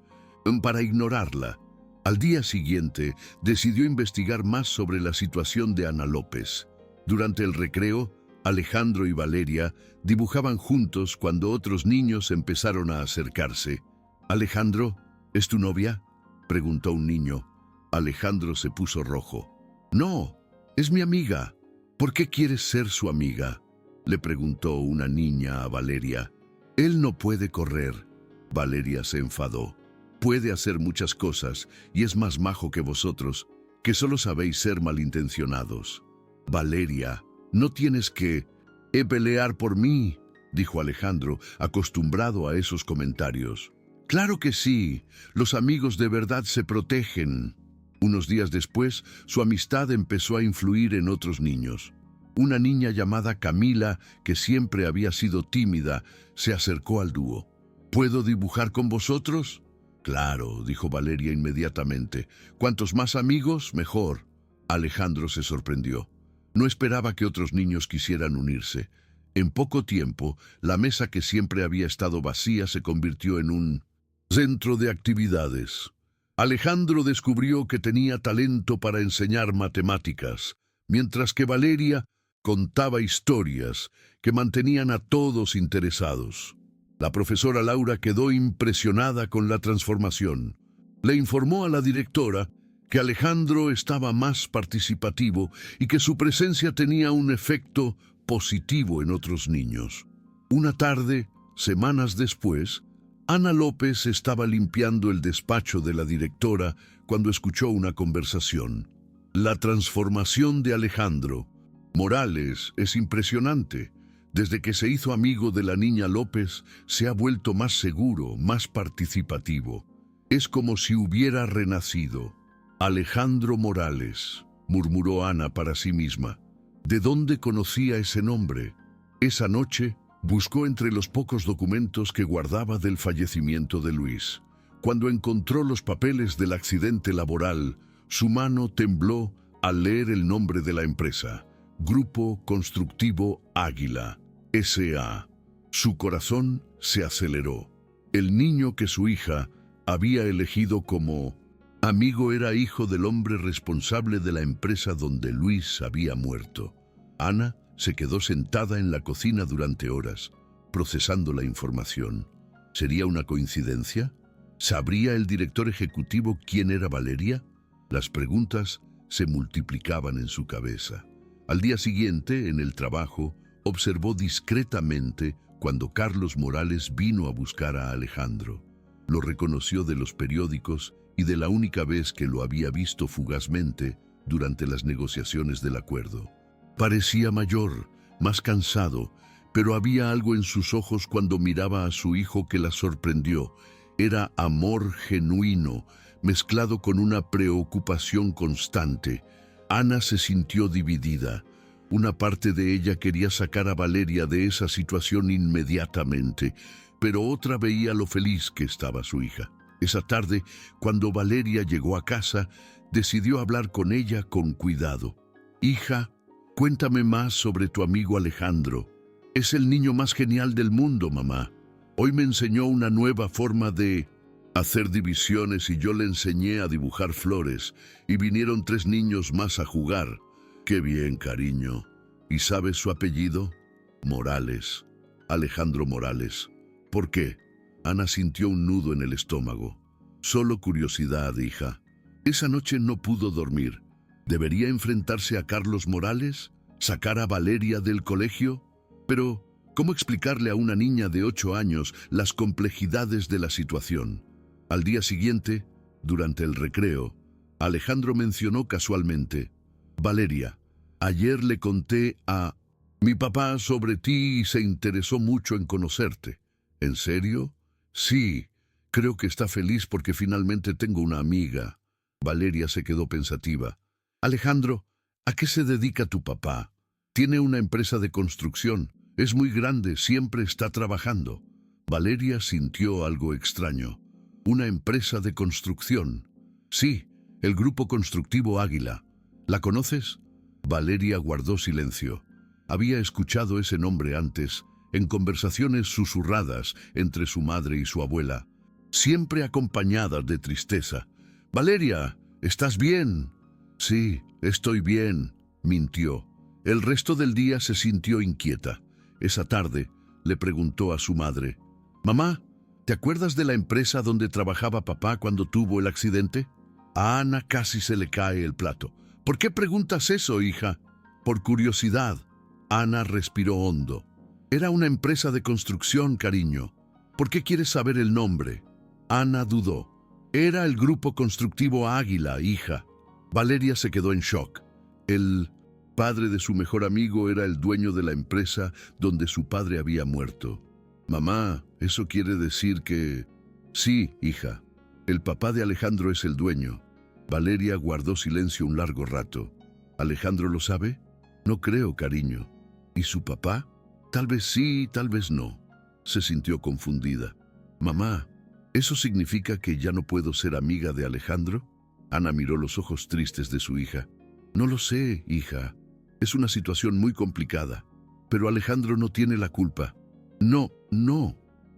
para ignorarla. Al día siguiente, decidió investigar más sobre la situación de Ana López. Durante el recreo, Alejandro y Valeria dibujaban juntos cuando otros niños empezaron a acercarse. «Alejandro, ¿es tu novia?», preguntó un niño. Alejandro se puso rojo. «No, es mi amiga». «¿Por qué quieres ser su amiga?», le preguntó una niña a Valeria. «Él no puede correr». Valeria se enfadó. «Puede hacer muchas cosas y es más majo que vosotros, que solo sabéis ser malintencionados». «Valeria, no tienes que pelear por mí», dijo Alejandro, acostumbrado a esos comentarios. «Claro que sí, los amigos de verdad se protegen». Unos días después, su amistad empezó a influir en otros niños. Una niña llamada Camila, que siempre había sido tímida, se acercó al dúo. «¿Puedo dibujar con vosotros?». «Claro», dijo Valeria inmediatamente. «Cuantos más amigos, mejor». Alejandro se sorprendió. No esperaba que otros niños quisieran unirse. En poco tiempo, la mesa que siempre había estado vacía se convirtió en un centro de actividades. Alejandro descubrió que tenía talento para enseñar matemáticas, mientras que Valeria contaba historias que mantenían a todos interesados. La profesora Laura quedó impresionada con la transformación. Le informó a la directora que Alejandro estaba más participativo y que su presencia tenía un efecto positivo en otros niños. Una tarde, semanas después, Ana López estaba limpiando el despacho de la directora cuando escuchó una conversación. «La transformación de Alejandro Morales es impresionante. Desde que se hizo amigo de la niña López, se ha vuelto más seguro, más participativo. Es como si hubiera renacido». «Alejandro Morales», murmuró Ana para sí misma. ¿De dónde conocía ese nombre? Esa noche, buscó entre los pocos documentos que guardaba del fallecimiento de Luis. Cuando encontró los papeles del accidente laboral, su mano tembló al leer el nombre de la empresa: Grupo Constructivo Águila, S.A. Su corazón se aceleró. El niño que su hija había elegido como amigo era hijo del hombre responsable de la empresa donde Luis había muerto. Ana se quedó sentada en la cocina durante horas, procesando la información. ¿Sería una coincidencia? ¿Sabría el director ejecutivo quién era Valeria? Las preguntas se multiplicaban en su cabeza. Al día siguiente, en el trabajo, observó discretamente cuando Carlos Morales vino a buscar a Alejandro. Lo reconoció de los periódicos y de la única vez que lo había visto fugazmente durante las negociaciones del acuerdo. Parecía mayor, más cansado, pero había algo en sus ojos cuando miraba a su hijo que la sorprendió. Era amor genuino, mezclado con una preocupación constante. Ana se sintió dividida. Una parte de ella quería sacar a Valeria de esa situación inmediatamente, pero otra veía lo feliz que estaba su hija. Esa tarde, cuando Valeria llegó a casa, decidió hablar con ella con cuidado. «Hija, cuéntame más sobre tu amigo Alejandro. Es el niño más genial del mundo, mamá. Hoy me enseñó una nueva forma de hacer divisiones y yo le enseñé a dibujar flores y vinieron 3 niños más a jugar. Qué bien, cariño. ¿Y sabes su apellido? Morales. Alejandro Morales. ¿Por qué? Ana sintió un nudo en el estómago. Solo curiosidad, hija. Esa noche no pudo dormir. ¿Debería enfrentarse a Carlos Morales? ¿Sacar a Valeria del colegio? Pero, ¿cómo explicarle a una niña de 8 años las complejidades de la situación? Al día siguiente, durante el recreo, Alejandro mencionó casualmente: Valeria, ayer le conté a mi papá sobre ti y se interesó mucho en conocerte. ¿En serio? Sí, creo que está feliz porque finalmente tengo una amiga. Valeria se quedó pensativa. Alejandro, ¿a qué se dedica tu papá? Tiene una empresa de construcción. Es muy grande, siempre está trabajando. Valeria sintió algo extraño. ¿Una empresa de construcción? Sí, el grupo constructivo Águila. ¿La conoces? Valeria guardó silencio. Había escuchado ese nombre antes, en conversaciones susurradas entre su madre y su abuela, siempre acompañadas de tristeza. Valeria, ¿estás bien? Sí, estoy bien, mintió. El resto del día se sintió inquieta. Esa tarde le preguntó a su madre: Mamá, ¿te acuerdas de la empresa donde trabajaba papá cuando tuvo el accidente? A Ana casi se le cae el plato. ¿Por qué preguntas eso, hija? Por curiosidad. Ana respiró hondo. Era una empresa de construcción, cariño. ¿Por qué quieres saber el nombre? Ana dudó. Era el grupo constructivo Águila, hija. Valeria se quedó en shock. El padre de su mejor amigo era el dueño de la empresa donde su padre había muerto. Mamá, ¿eso quiere decir que...? Sí, hija. El papá de Alejandro es el dueño. Valeria guardó silencio un largo rato. ¿Alejandro lo sabe? No creo, cariño. ¿Y su papá? Tal vez sí, tal vez no. Se sintió confundida. Mamá, ¿eso significa que ya no puedo ser amiga de Alejandro? Ana miró los ojos tristes de su hija. No lo sé, hija. Es una situación muy complicada. Pero Alejandro no tiene la culpa. No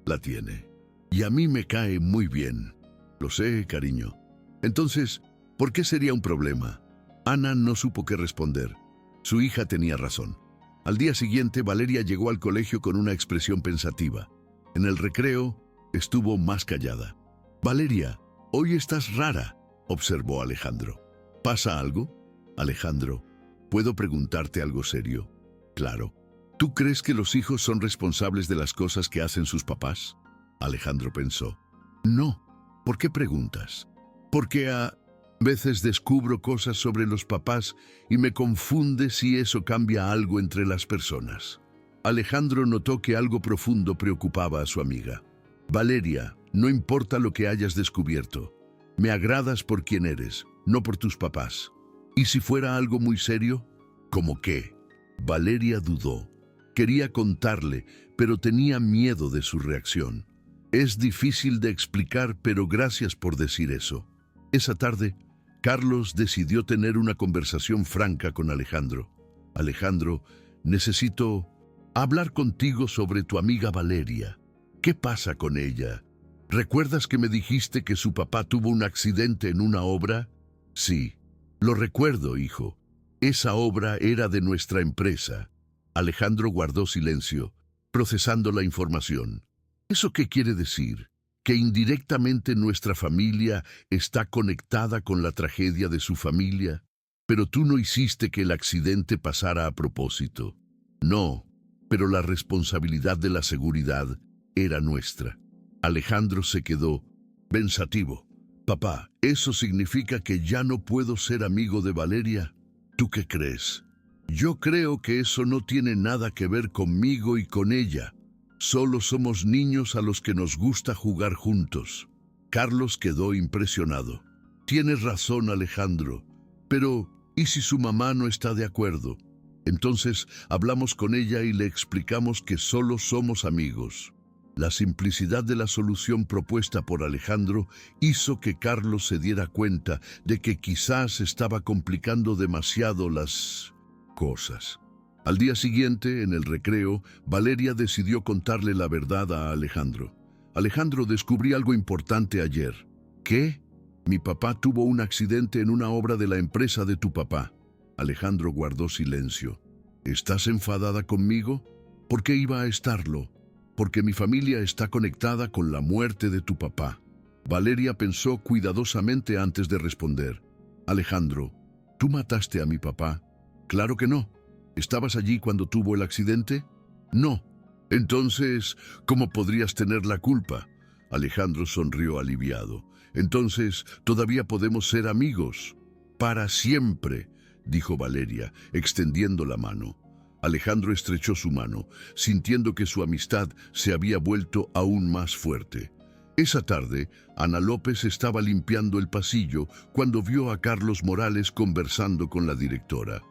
la tiene. Y a mí me cae muy bien. Lo sé, cariño. Entonces, ¿por qué sería un problema? Ana no supo qué responder. Su hija tenía razón. Al día siguiente, Valeria llegó al colegio con una expresión pensativa. En el recreo, estuvo más callada. Valeria, hoy estás rara, observó Alejandro. ¿Pasa algo? Alejandro, ¿puedo preguntarte algo serio? Claro. ¿Tú crees que los hijos son responsables de las cosas que hacen sus papás? Alejandro pensó. No. ¿Por qué preguntas? Porque a veces descubro cosas sobre los papás y me confunde si eso cambia algo entre las personas. Alejandro notó que algo profundo preocupaba a su amiga. Valeria, no importa lo que hayas descubierto. Me agradas por quien eres, no por tus papás. ¿Y si fuera algo muy serio? ¿Cómo qué? Valeria dudó. Quería contarle, pero tenía miedo de su reacción. Es difícil de explicar, pero gracias por decir eso. Esa tarde, Carlos decidió tener una conversación franca con Alejandro. Alejandro, necesito hablar contigo sobre tu amiga Valeria. ¿Qué pasa con ella? ¿Recuerdas que me dijiste que su papá tuvo un accidente en una obra? Sí, lo recuerdo, hijo. Esa obra era de nuestra empresa. Alejandro guardó silencio, procesando la información. ¿Eso qué quiere decir? ¿Que indirectamente nuestra familia está conectada con la tragedia de su familia? Pero tú no hiciste que el accidente pasara a propósito. No, pero la responsabilidad de la seguridad era nuestra. Alejandro se quedó pensativo. Papá, ¿eso significa que ya no puedo ser amigo de Valeria? ¿Tú qué crees? Yo creo que eso no tiene nada que ver conmigo y con ella. Solo somos niños a los que nos gusta jugar juntos. Carlos quedó impresionado. Tienes razón, Alejandro. Pero, ¿y si su mamá no está de acuerdo? Entonces hablamos con ella y le explicamos que solo somos amigos. La simplicidad de la solución propuesta por Alejandro hizo que Carlos se diera cuenta de que quizás estaba complicando demasiado las cosas. Al día siguiente, en el recreo, Valeria decidió contarle la verdad a Alejandro. Alejandro, descubrí algo importante ayer. ¿Qué? Mi papá tuvo un accidente en una obra de la empresa de tu papá. Alejandro guardó silencio. ¿Estás enfadada conmigo? ¿Por qué iba a estarlo? porque mi familia está conectada con la muerte de tu papá. Valeria pensó cuidadosamente antes de responder. Alejandro, ¿tú mataste a mi papá? Claro que no. ¿Estabas allí cuando tuvo el accidente? No. Entonces, ¿cómo podrías tener la culpa? Alejandro sonrió aliviado. Entonces, todavía podemos ser amigos. Para siempre, dijo Valeria, extendiendo la mano. Alejandro estrechó su mano, sintiendo que su amistad se había vuelto aún más fuerte. Esa tarde, Ana López estaba limpiando el pasillo cuando vio a Carlos Morales conversando con la directora.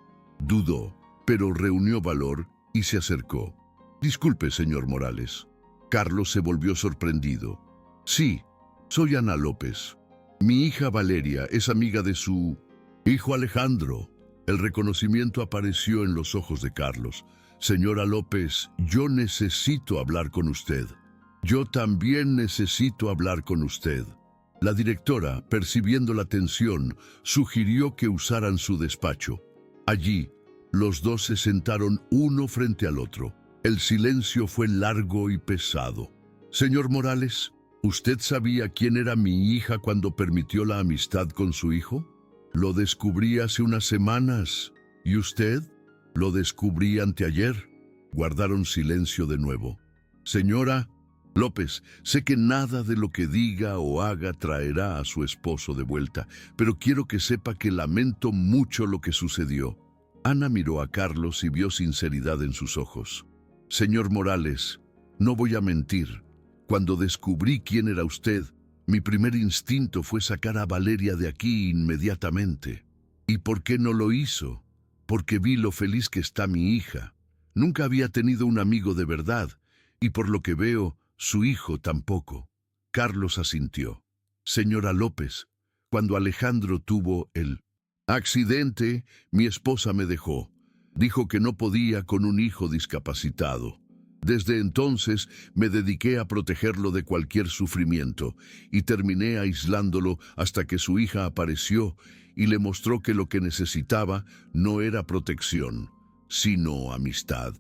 Dudó, pero reunió valor y se acercó. Disculpe, señor Morales. Carlos se volvió sorprendido. Sí, soy Ana López. Mi hija Valeria es amiga de su hijo Alejandro. El reconocimiento apareció en los ojos de Carlos. Señora López, yo necesito hablar con usted. Yo también necesito hablar con usted. La directora, percibiendo la tensión, sugirió que usaran su despacho. Allí, los dos se sentaron uno frente al otro. El silencio fue largo y pesado. Señor Morales, ¿usted sabía quién era mi hija cuando permitió la amistad con su hijo? Lo descubrí hace unas semanas. ¿Y usted? Lo descubrí anteayer. Guardaron silencio de nuevo. Señora López, sé que nada de lo que diga o haga traerá a su esposo de vuelta, pero quiero que sepa que lamento mucho lo que sucedió. Ana miró a Carlos y vio sinceridad en sus ojos. Señor Morales, no voy a mentir. Cuando descubrí quién era usted, mi primer instinto fue sacar a Valeria de aquí inmediatamente. ¿Y por qué no lo hizo? Porque vi lo feliz que está mi hija. Nunca había tenido un amigo de verdad, y por lo que veo, su hijo tampoco. Carlos asintió. Señora López, cuando Alejandro tuvo el accidente, mi esposa me dejó. Dijo que no podía con un hijo discapacitado. Desde entonces me dediqué a protegerlo de cualquier sufrimiento y terminé aislándolo hasta que su hija apareció y le mostró que lo que necesitaba no era protección, sino amistad.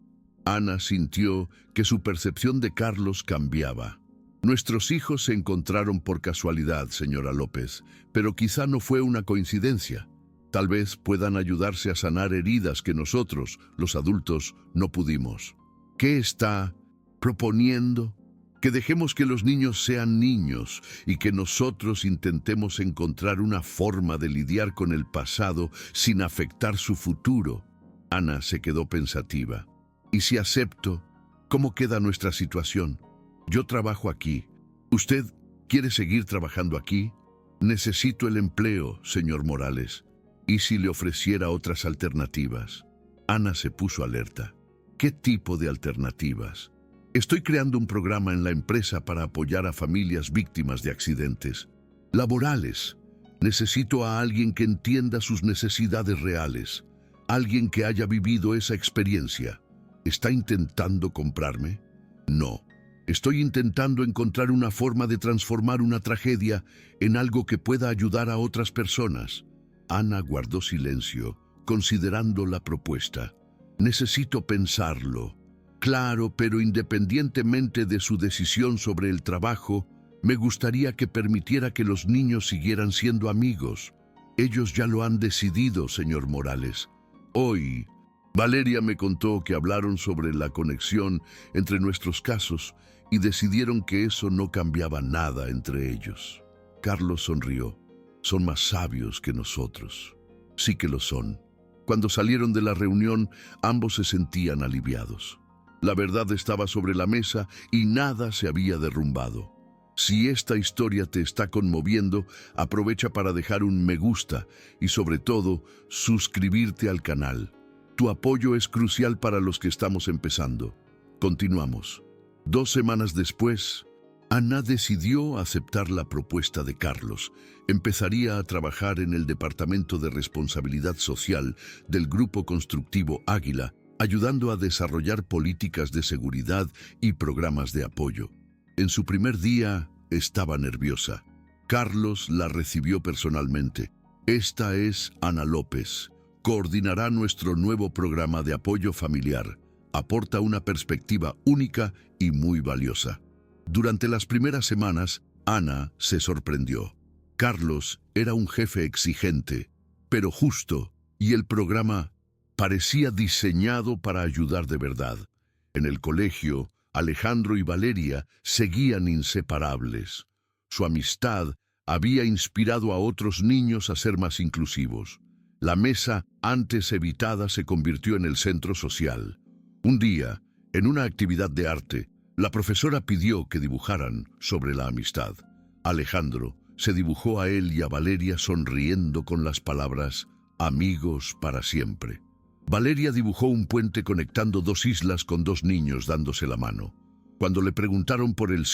Ana sintió que su percepción de Carlos cambiaba. Nuestros hijos se encontraron por casualidad, señora López, pero quizá no fue una coincidencia. Tal vez puedan ayudarse a sanar heridas que nosotros, los adultos, no pudimos. ¿Qué está proponiendo? Que dejemos que los niños sean niños y que nosotros intentemos encontrar una forma de lidiar con el pasado sin afectar su futuro. Ana se quedó pensativa. ¿Y si acepto? ¿Cómo queda nuestra situación? Yo trabajo aquí. ¿Usted quiere seguir trabajando aquí? Necesito el empleo, señor Morales. ¿Y si le ofreciera otras alternativas? Ana se puso alerta. ¿Qué tipo de alternativas? Estoy creando un programa en la empresa para apoyar a familias víctimas de accidentes laborales. Necesito a alguien que entienda sus necesidades reales, alguien que haya vivido esa experiencia. ¿Está intentando comprarme? No. Estoy intentando encontrar una forma de transformar una tragedia en algo que pueda ayudar a otras personas. Ana guardó silencio, considerando la propuesta. Necesito pensarlo. Claro, pero independientemente de su decisión sobre el trabajo, me gustaría que permitiera que los niños siguieran siendo amigos. Ellos ya lo han decidido, señor Morales. Hoy, Valeria me contó que hablaron sobre la conexión entre nuestros casos y decidieron que eso no cambiaba nada entre ellos. Carlos sonrió. Son más sabios que nosotros. Sí que lo son. Cuando salieron de la reunión, ambos se sentían aliviados. La verdad estaba sobre la mesa y nada se había derrumbado. Si esta historia te está conmoviendo, aprovecha para dejar un me gusta y sobre todo, suscribirte al canal. Tu apoyo es crucial para los que estamos empezando. Continuamos. 2 semanas después, Ana decidió aceptar la propuesta de Carlos. Empezaría a trabajar en el Departamento de Responsabilidad Social del Grupo Constructivo Águila, ayudando a desarrollar políticas de seguridad y programas de apoyo. En su primer día, estaba nerviosa. Carlos la recibió personalmente. Esta es Ana López. Coordinará nuestro nuevo programa de apoyo familiar. aporta una perspectiva única y muy valiosa. Durante las primeras semanas, Ana se sorprendió. Carlos era un jefe exigente, pero justo, y el programa parecía diseñado para ayudar de verdad. En el colegio, Alejandro y Valeria seguían inseparables. Su amistad había inspirado a otros niños a ser más inclusivos. La mesa antes evitada se convirtió en el centro social. Un día, en una actividad de arte, la profesora pidió que dibujaran sobre la amistad. Alejandro se dibujó a él y a Valeria sonriendo con las palabras «amigos para siempre». Valeria dibujó un puente conectando dos islas con dos niños dándose la mano. Cuando le preguntaron por el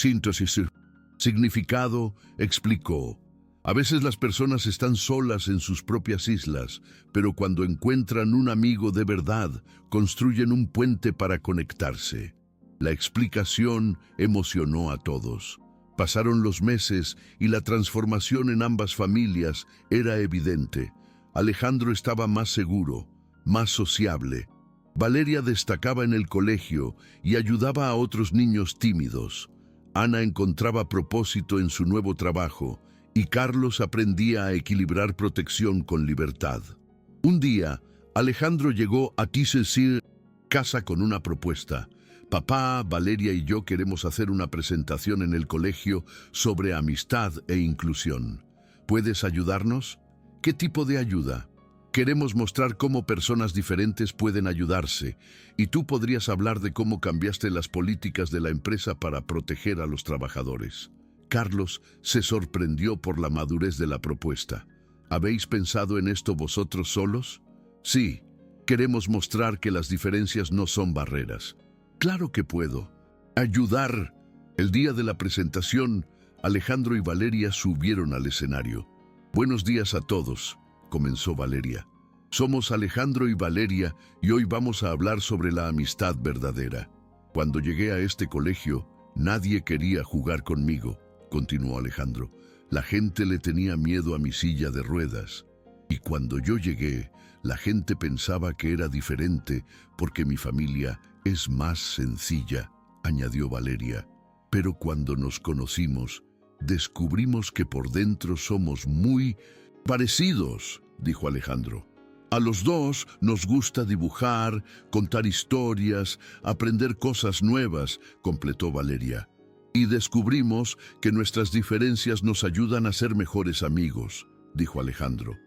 significado, explicó: a veces las personas están solas en sus propias islas, pero cuando encuentran un amigo de verdad, construyen un puente para conectarse. La explicación emocionó a todos. Pasaron los meses y la transformación en ambas familias era evidente. Alejandro estaba más seguro, más sociable. Valeria destacaba en el colegio y ayudaba a otros niños tímidos. Ana encontraba propósito en su nuevo trabajo y Carlos aprendía a equilibrar protección con libertad. Un día, Alejandro llegó a Tisesir casa con una propuesta. Papá, Valeria y yo queremos hacer una presentación en el colegio sobre amistad e inclusión. ¿Puedes ayudarnos? ¿Qué tipo de ayuda? Queremos mostrar cómo personas diferentes pueden ayudarse, y tú podrías hablar de cómo cambiaste las políticas de la empresa para proteger a los trabajadores. Carlos se sorprendió por la madurez de la propuesta. ¿Habéis pensado en esto vosotros solos? Sí, queremos mostrar que las diferencias no son barreras. Claro que puedo. Ayudar. El día de la presentación, Alejandro y Valeria subieron al escenario. Buenos días a todos, comenzó Valeria. Somos Alejandro y Valeria y hoy vamos a hablar sobre la amistad verdadera. Cuando llegué a este colegio, nadie quería jugar conmigo, continuó Alejandro. La gente le tenía miedo a mi silla de ruedas. Y cuando yo llegué, la gente pensaba que era diferente porque mi familia es más sencilla, añadió Valeria. Pero cuando nos conocimos, descubrimos que por dentro somos muy parecidos, dijo Alejandro. A los dos nos gusta dibujar, contar historias, aprender cosas nuevas, completó Valeria. Y descubrimos que nuestras diferencias nos ayudan a ser mejores amigos, dijo Alejandro.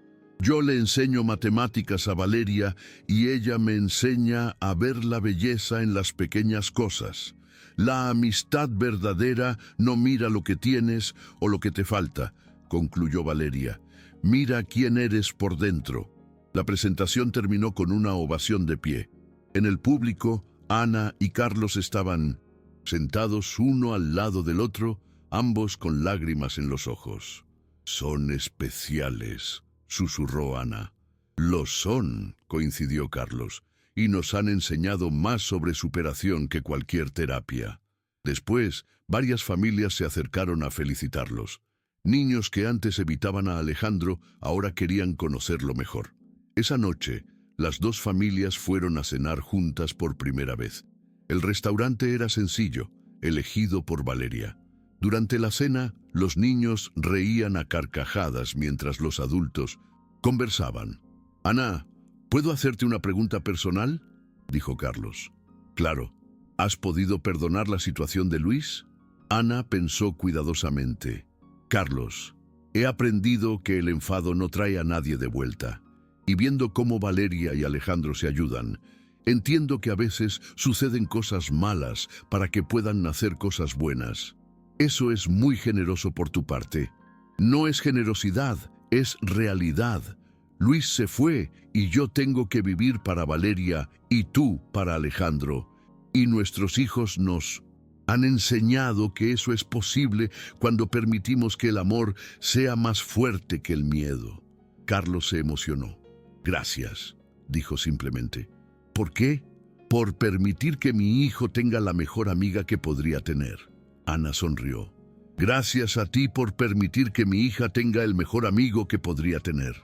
Yo le enseño matemáticas a Valeria y ella me enseña a ver la belleza en las pequeñas cosas. La amistad verdadera no mira lo que tienes o lo que te falta, concluyó Valeria. Mira quién eres por dentro. La presentación terminó con una ovación de pie. En el público, Ana y Carlos estaban sentados uno al lado del otro, ambos con lágrimas en los ojos. Son especiales, susurró Ana. Lo son, coincidió Carlos, y nos han enseñado más sobre superación que cualquier terapia. Después, varias familias se acercaron a felicitarlos. Niños que antes evitaban a Alejandro ahora querían conocerlo mejor. Esa noche, las dos familias fueron a cenar juntas por primera vez. El restaurante era sencillo, elegido por Valeria. Durante la cena, los niños reían a carcajadas mientras los adultos conversaban. Ana, ¿puedo hacerte una pregunta personal?, dijo Carlos. Claro. ¿Has podido perdonar la situación de Luis? Ana pensó cuidadosamente. Carlos, he aprendido que el enfado no trae a nadie de vuelta. Y viendo cómo Valeria y Alejandro se ayudan, entiendo que a veces suceden cosas malas para que puedan nacer cosas buenas. Eso es muy generoso por tu parte. No es generosidad, es realidad. Luis se fue y yo tengo que vivir para Valeria y tú para Alejandro. Y nuestros hijos nos han enseñado que eso es posible cuando permitimos que el amor sea más fuerte que el miedo. Carlos se emocionó. Gracias, dijo simplemente. ¿Por qué? Por permitir que mi hijo tenga la mejor amiga que podría tener. Ana sonrió. Gracias a ti por permitir que mi hija tenga el mejor amigo que podría tener.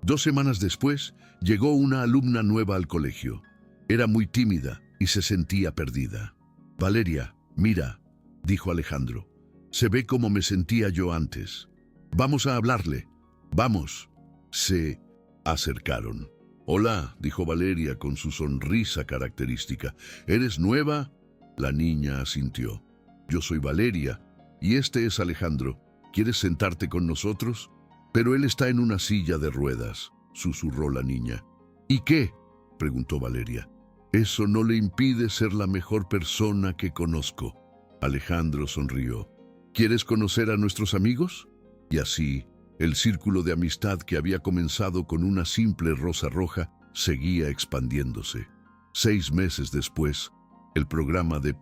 2 semanas después, llegó una alumna nueva al colegio. Era muy tímida, y se sentía perdida. «Valeria, mira», dijo Alejandro. «Se ve como me sentía yo antes. Vamos a hablarle. Vamos». Se acercaron. «Hola», dijo Valeria con su sonrisa característica. «¿Eres nueva?» La niña asintió. «Yo soy Valeria, y este es Alejandro. ¿Quieres sentarte con nosotros?» «Pero él está en una silla de ruedas», susurró la niña. «¿Y qué?», preguntó Valeria. «Eso no le impide ser la mejor persona que conozco». Alejandro sonrió. «¿Quieres conocer a nuestros amigos?» Y así, el círculo de amistad que había comenzado con una simple rosa roja seguía expandiéndose. 6 meses después, el programa de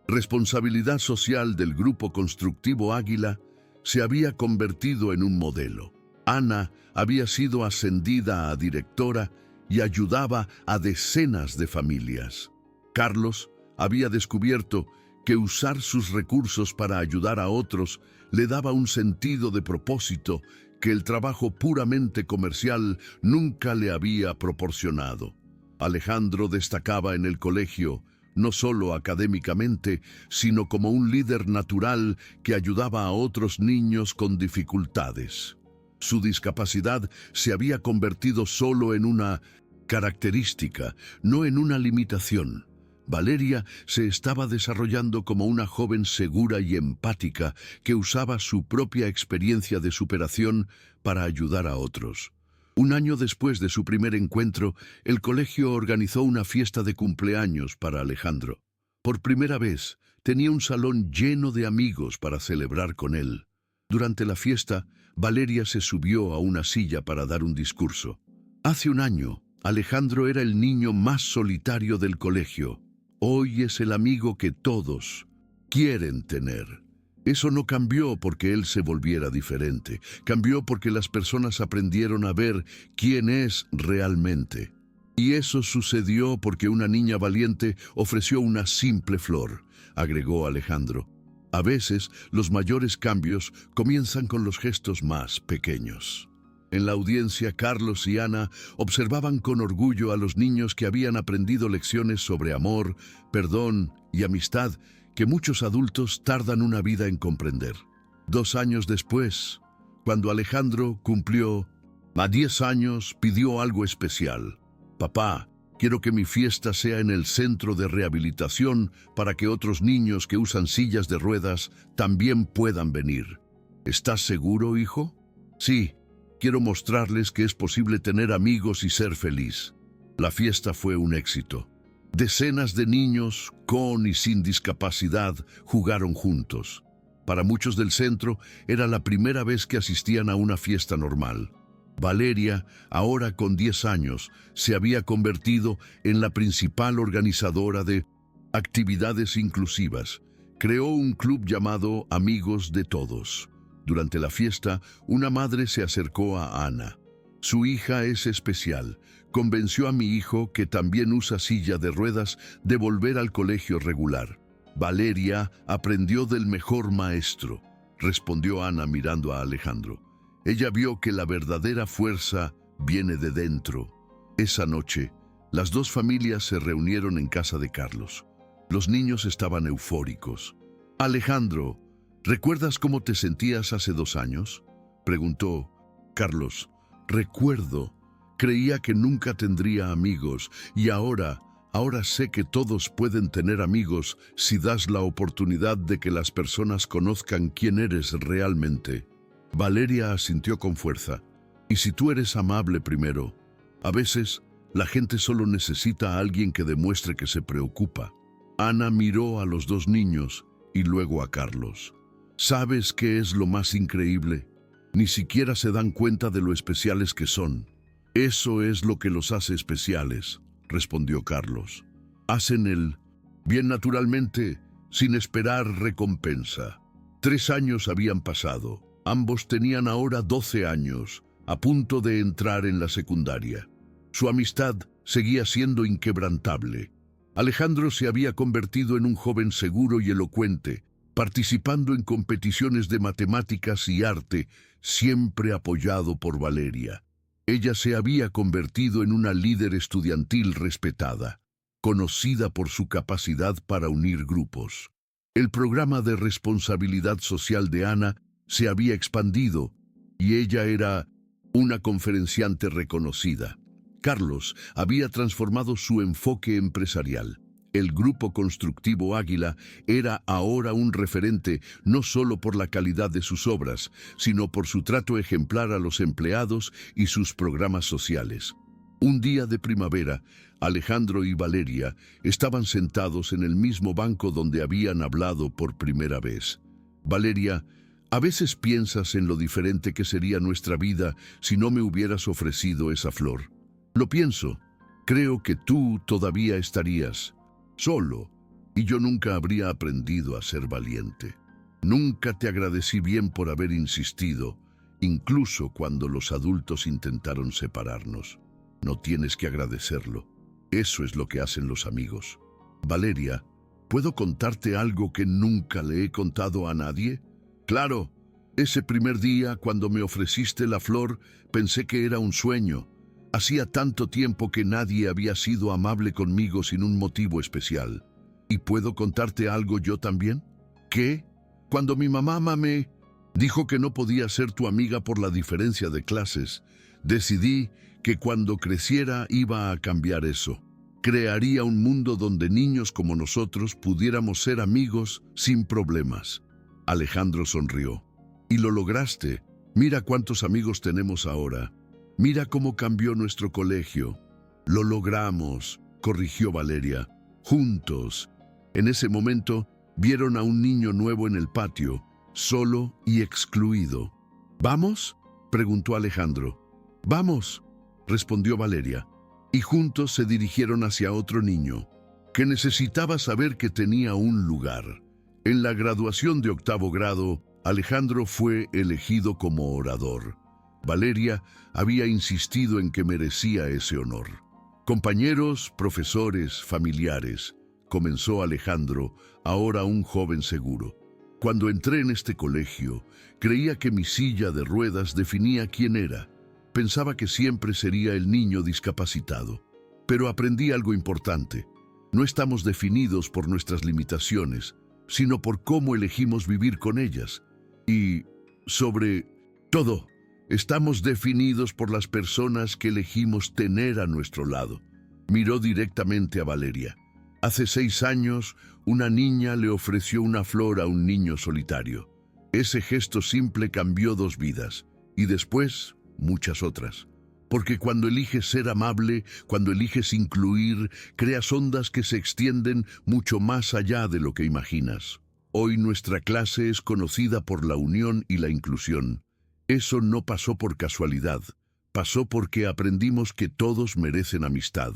responsabilidad social del Grupo Constructivo Águila se había convertido en un modelo. Ana había sido ascendida a directora y ayudaba a decenas de familias. Carlos había descubierto que usar sus recursos para ayudar a otros le daba un sentido de propósito que el trabajo puramente comercial nunca le había proporcionado. Alejandro destacaba en el colegio, no solo académicamente, sino como un líder natural que ayudaba a otros niños con dificultades. Su discapacidad se había convertido solo en una característica, no en una limitación. Valeria se estaba desarrollando como una joven segura y empática que usaba su propia experiencia de superación para ayudar a otros. Un año después de su primer encuentro, el colegio organizó una fiesta de cumpleaños para Alejandro. Por primera vez, tenía un salón lleno de amigos para celebrar con él. Durante la fiesta, Valeria se subió a una silla para dar un discurso. Hace un año, Alejandro era el niño más solitario del colegio. Hoy es el amigo que todos quieren tener. Eso no cambió porque él se volviera diferente. Cambió porque las personas aprendieron a ver quién es realmente. Y eso sucedió porque una niña valiente ofreció una simple flor, agregó Alejandro. A veces, los mayores cambios comienzan con los gestos más pequeños. En la audiencia, Carlos y Ana observaban con orgullo a los niños que habían aprendido lecciones sobre amor, perdón y amistad que muchos adultos tardan una vida en comprender. 2 años después, cuando Alejandro cumplió 10 años, pidió algo especial. «Papá, quiero que mi fiesta sea en el centro de rehabilitación para que otros niños que usan sillas de ruedas también puedan venir. ¿Estás seguro, hijo?» «Sí, quiero mostrarles que es posible tener amigos y ser feliz». La fiesta fue un éxito. Decenas de niños, con y sin discapacidad, jugaron juntos. Para muchos del centro, era la primera vez que asistían a una fiesta normal. Valeria, ahora con 10 años, se había convertido en la principal organizadora de actividades inclusivas. Creó un club llamado Amigos de Todos. Durante la fiesta, una madre se acercó a Ana. «Su hija es especial. Convenció a mi hijo, que también usa silla de ruedas, de volver al colegio regular». «Valeria aprendió del mejor maestro», respondió Ana mirando a Alejandro. «Ella vio que la verdadera fuerza viene de dentro». Esa noche, las 2 familias se reunieron en casa de Carlos. Los niños estaban eufóricos. «Alejandro, ¿recuerdas cómo te sentías hace 2 años?», preguntó Carlos. «Recuerdo. Creía que nunca tendría amigos y ahora sé que todos pueden tener amigos si das la oportunidad de que las personas conozcan quién eres realmente». Valeria asintió con fuerza. «Y si tú eres amable primero, a veces la gente solo necesita a alguien que demuestre que se preocupa». Ana miró a los 2 niños y luego a Carlos. «¿Sabes qué es lo más increíble? Ni siquiera se dan cuenta de lo especiales que son». «Eso es lo que los hace especiales», respondió Carlos. «Hacen el bien naturalmente, sin esperar recompensa». 3 años habían pasado. Ambos tenían ahora 12 años, a punto de entrar en la secundaria. Su amistad seguía siendo inquebrantable. Alejandro se había convertido en un joven seguro y elocuente, participando en competiciones de matemáticas y arte, siempre apoyado por Valeria. Ella se había convertido en una líder estudiantil respetada. conocida por su capacidad para unir grupos. El programa de responsabilidad social de Ana se había expandido y ella era una conferenciante reconocida. Carlos había transformado su enfoque empresarial. El Grupo Constructivo Águila era ahora un referente no solo por la calidad de sus obras, sino por su trato ejemplar a los empleados y sus programas sociales. Un día de primavera, Alejandro y Valeria estaban sentados en el mismo banco donde habían hablado por primera vez. Valeria, a veces piensas en lo diferente que sería nuestra vida si no me hubieras ofrecido esa flor. Lo pienso. Creo que tú todavía estarías solo y yo nunca habría aprendido a ser valiente. Nunca te agradecí bien por haber insistido, incluso cuando los adultos intentaron separarnos. No tienes que agradecerlo. Eso es lo que hacen los amigos. Valeria, ¿puedo contarte algo que nunca le he contado a nadie? Claro, ese primer día cuando me ofreciste la flor, pensé que era un sueño. Hacía tanto tiempo que nadie había sido amable conmigo sin un motivo especial. ¿Y puedo contarte algo yo también? ¿Qué? Cuando mi mamá me dijo que no podía ser tu amiga por la diferencia de clases, decidí que cuando creciera iba a cambiar eso. Crearía un mundo donde niños como nosotros pudiéramos ser amigos sin problemas. Alejandro sonrió. Y lo lograste. Mira cuántos amigos tenemos ahora. Mira cómo cambió nuestro colegio. Lo logramos, corrigió Valeria. Juntos. En ese momento, vieron a un niño nuevo en el patio, solo y excluido. ¿Vamos?, preguntó Alejandro. «Vamos», respondió Valeria, y juntos se dirigieron hacia otro niño, que necesitaba saber que tenía un lugar. En la graduación de 8º grado, Alejandro fue elegido como orador. Valeria había insistido en que merecía ese honor. Compañeros, profesores, familiares, comenzó Alejandro, ahora un joven seguro. Cuando entré en este colegio, creía que mi silla de ruedas definía quién era. Pensaba que siempre sería el niño discapacitado. Pero aprendí algo importante. No estamos definidos por nuestras limitaciones, sino por cómo elegimos vivir con ellas. Y, sobre todo, estamos definidos por las personas que elegimos tener a nuestro lado. Miró directamente a Valeria. Hace 6 años, una niña le ofreció una flor a un niño solitario. Ese gesto simple cambió 2 vidas, y después, muchas otras. Porque cuando eliges ser amable, cuando eliges incluir, creas ondas que se extienden mucho más allá de lo que imaginas. Hoy nuestra clase es conocida por la unión y la inclusión. Eso no pasó por casualidad, pasó porque aprendimos que todos merecen amistad.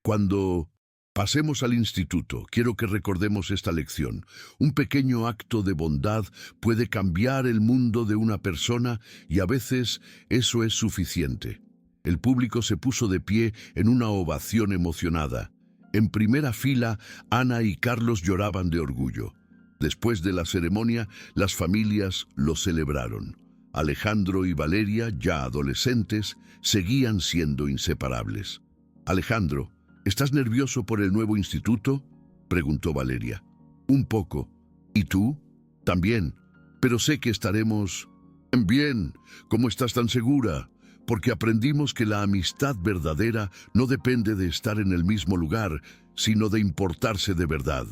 Cuando pasemos al instituto, quiero que recordemos esta lección. Un pequeño acto de bondad puede cambiar el mundo de una persona y a veces eso es suficiente. El público se puso de pie en una ovación emocionada. En primera fila, Ana y Carlos lloraban de orgullo. Después de la ceremonia, las familias lo celebraron. Alejandro y Valeria, ya adolescentes, seguían siendo inseparables. Alejandro, ¿estás nervioso por el nuevo instituto?, preguntó Valeria. Un poco. ¿Y tú? También. Pero sé que estaremos bien. ¿Cómo estás tan segura? Porque aprendimos que la amistad verdadera no depende de estar en el mismo lugar, sino de importarse de verdad.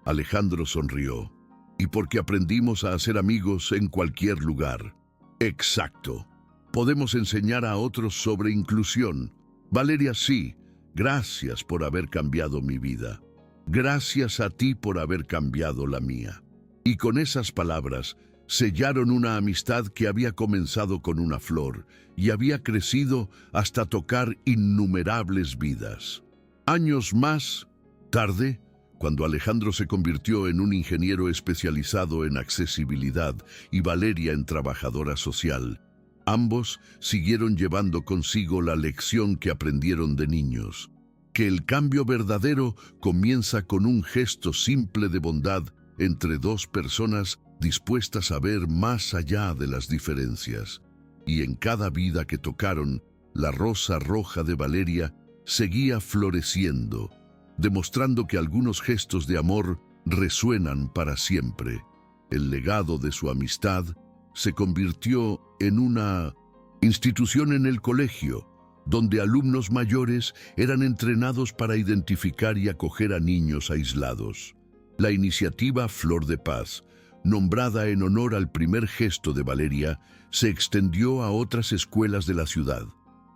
Alejandro sonrió. Y porque aprendimos a hacer amigos en cualquier lugar. Exacto. Podemos enseñar a otros sobre inclusión. Valeria, sí. Gracias por haber cambiado mi vida. Gracias a ti por haber cambiado la mía. Y con esas palabras, sellaron una amistad que había comenzado con una flor y había crecido hasta tocar innumerables vidas. Años más tarde, cuando Alejandro se convirtió en un ingeniero especializado en accesibilidad y Valeria en trabajadora social, ambos siguieron llevando consigo la lección que aprendieron de niños, que el cambio verdadero comienza con un gesto simple de bondad entre 2 personas dispuestas a ver más allá de las diferencias. Y en cada vida que tocaron, la rosa roja de Valeria seguía floreciendo, demostrando que algunos gestos de amor resuenan para siempre. El legado de su amistad se convirtió en una institución en el colegio, donde alumnos mayores eran entrenados para identificar y acoger a niños aislados. La iniciativa Flor de Paz, nombrada en honor al primer gesto de Valeria, se extendió a otras escuelas de la ciudad.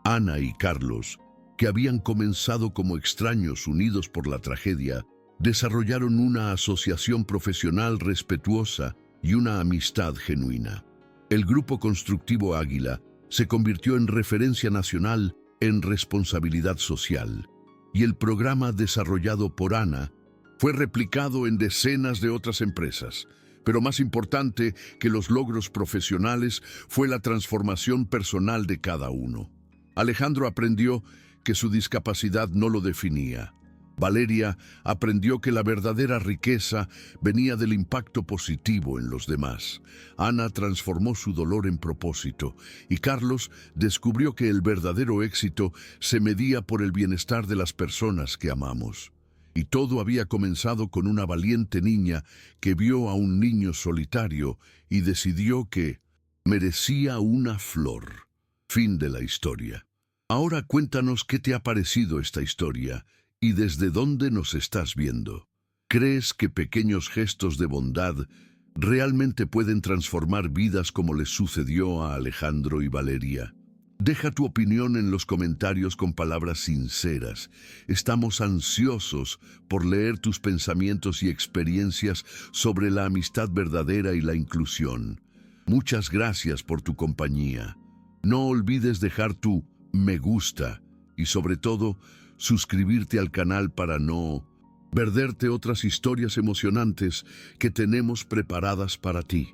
Ana y Carlos, que habían comenzado como extraños unidos por la tragedia, desarrollaron una asociación profesional respetuosa y una amistad genuina. El Grupo Constructivo Águila se convirtió en referencia nacional en responsabilidad social, y el programa desarrollado por Ana fue replicado en decenas de otras empresas. Pero más importante que los logros profesionales fue la transformación personal de cada uno. Alejandro aprendió que su discapacidad no lo definía. Valeria aprendió que la verdadera riqueza venía del impacto positivo en los demás. Ana transformó su dolor en propósito, y Carlos descubrió que el verdadero éxito se medía por el bienestar de las personas que amamos. Y todo había comenzado con una valiente niña que vio a un niño solitario y decidió que merecía una flor. Fin de la historia. Ahora cuéntanos qué te ha parecido esta historia y desde dónde nos estás viendo. ¿Crees que pequeños gestos de bondad realmente pueden transformar vidas como les sucedió a Alejandro y Valeria? Deja tu opinión en los comentarios con palabras sinceras. Estamos ansiosos por leer tus pensamientos y experiencias sobre la amistad verdadera y la inclusión. Muchas gracias por tu compañía. No olvides dejar tu me gusta y sobre todo suscribirte al canal para no perderte otras historias emocionantes que tenemos preparadas para ti.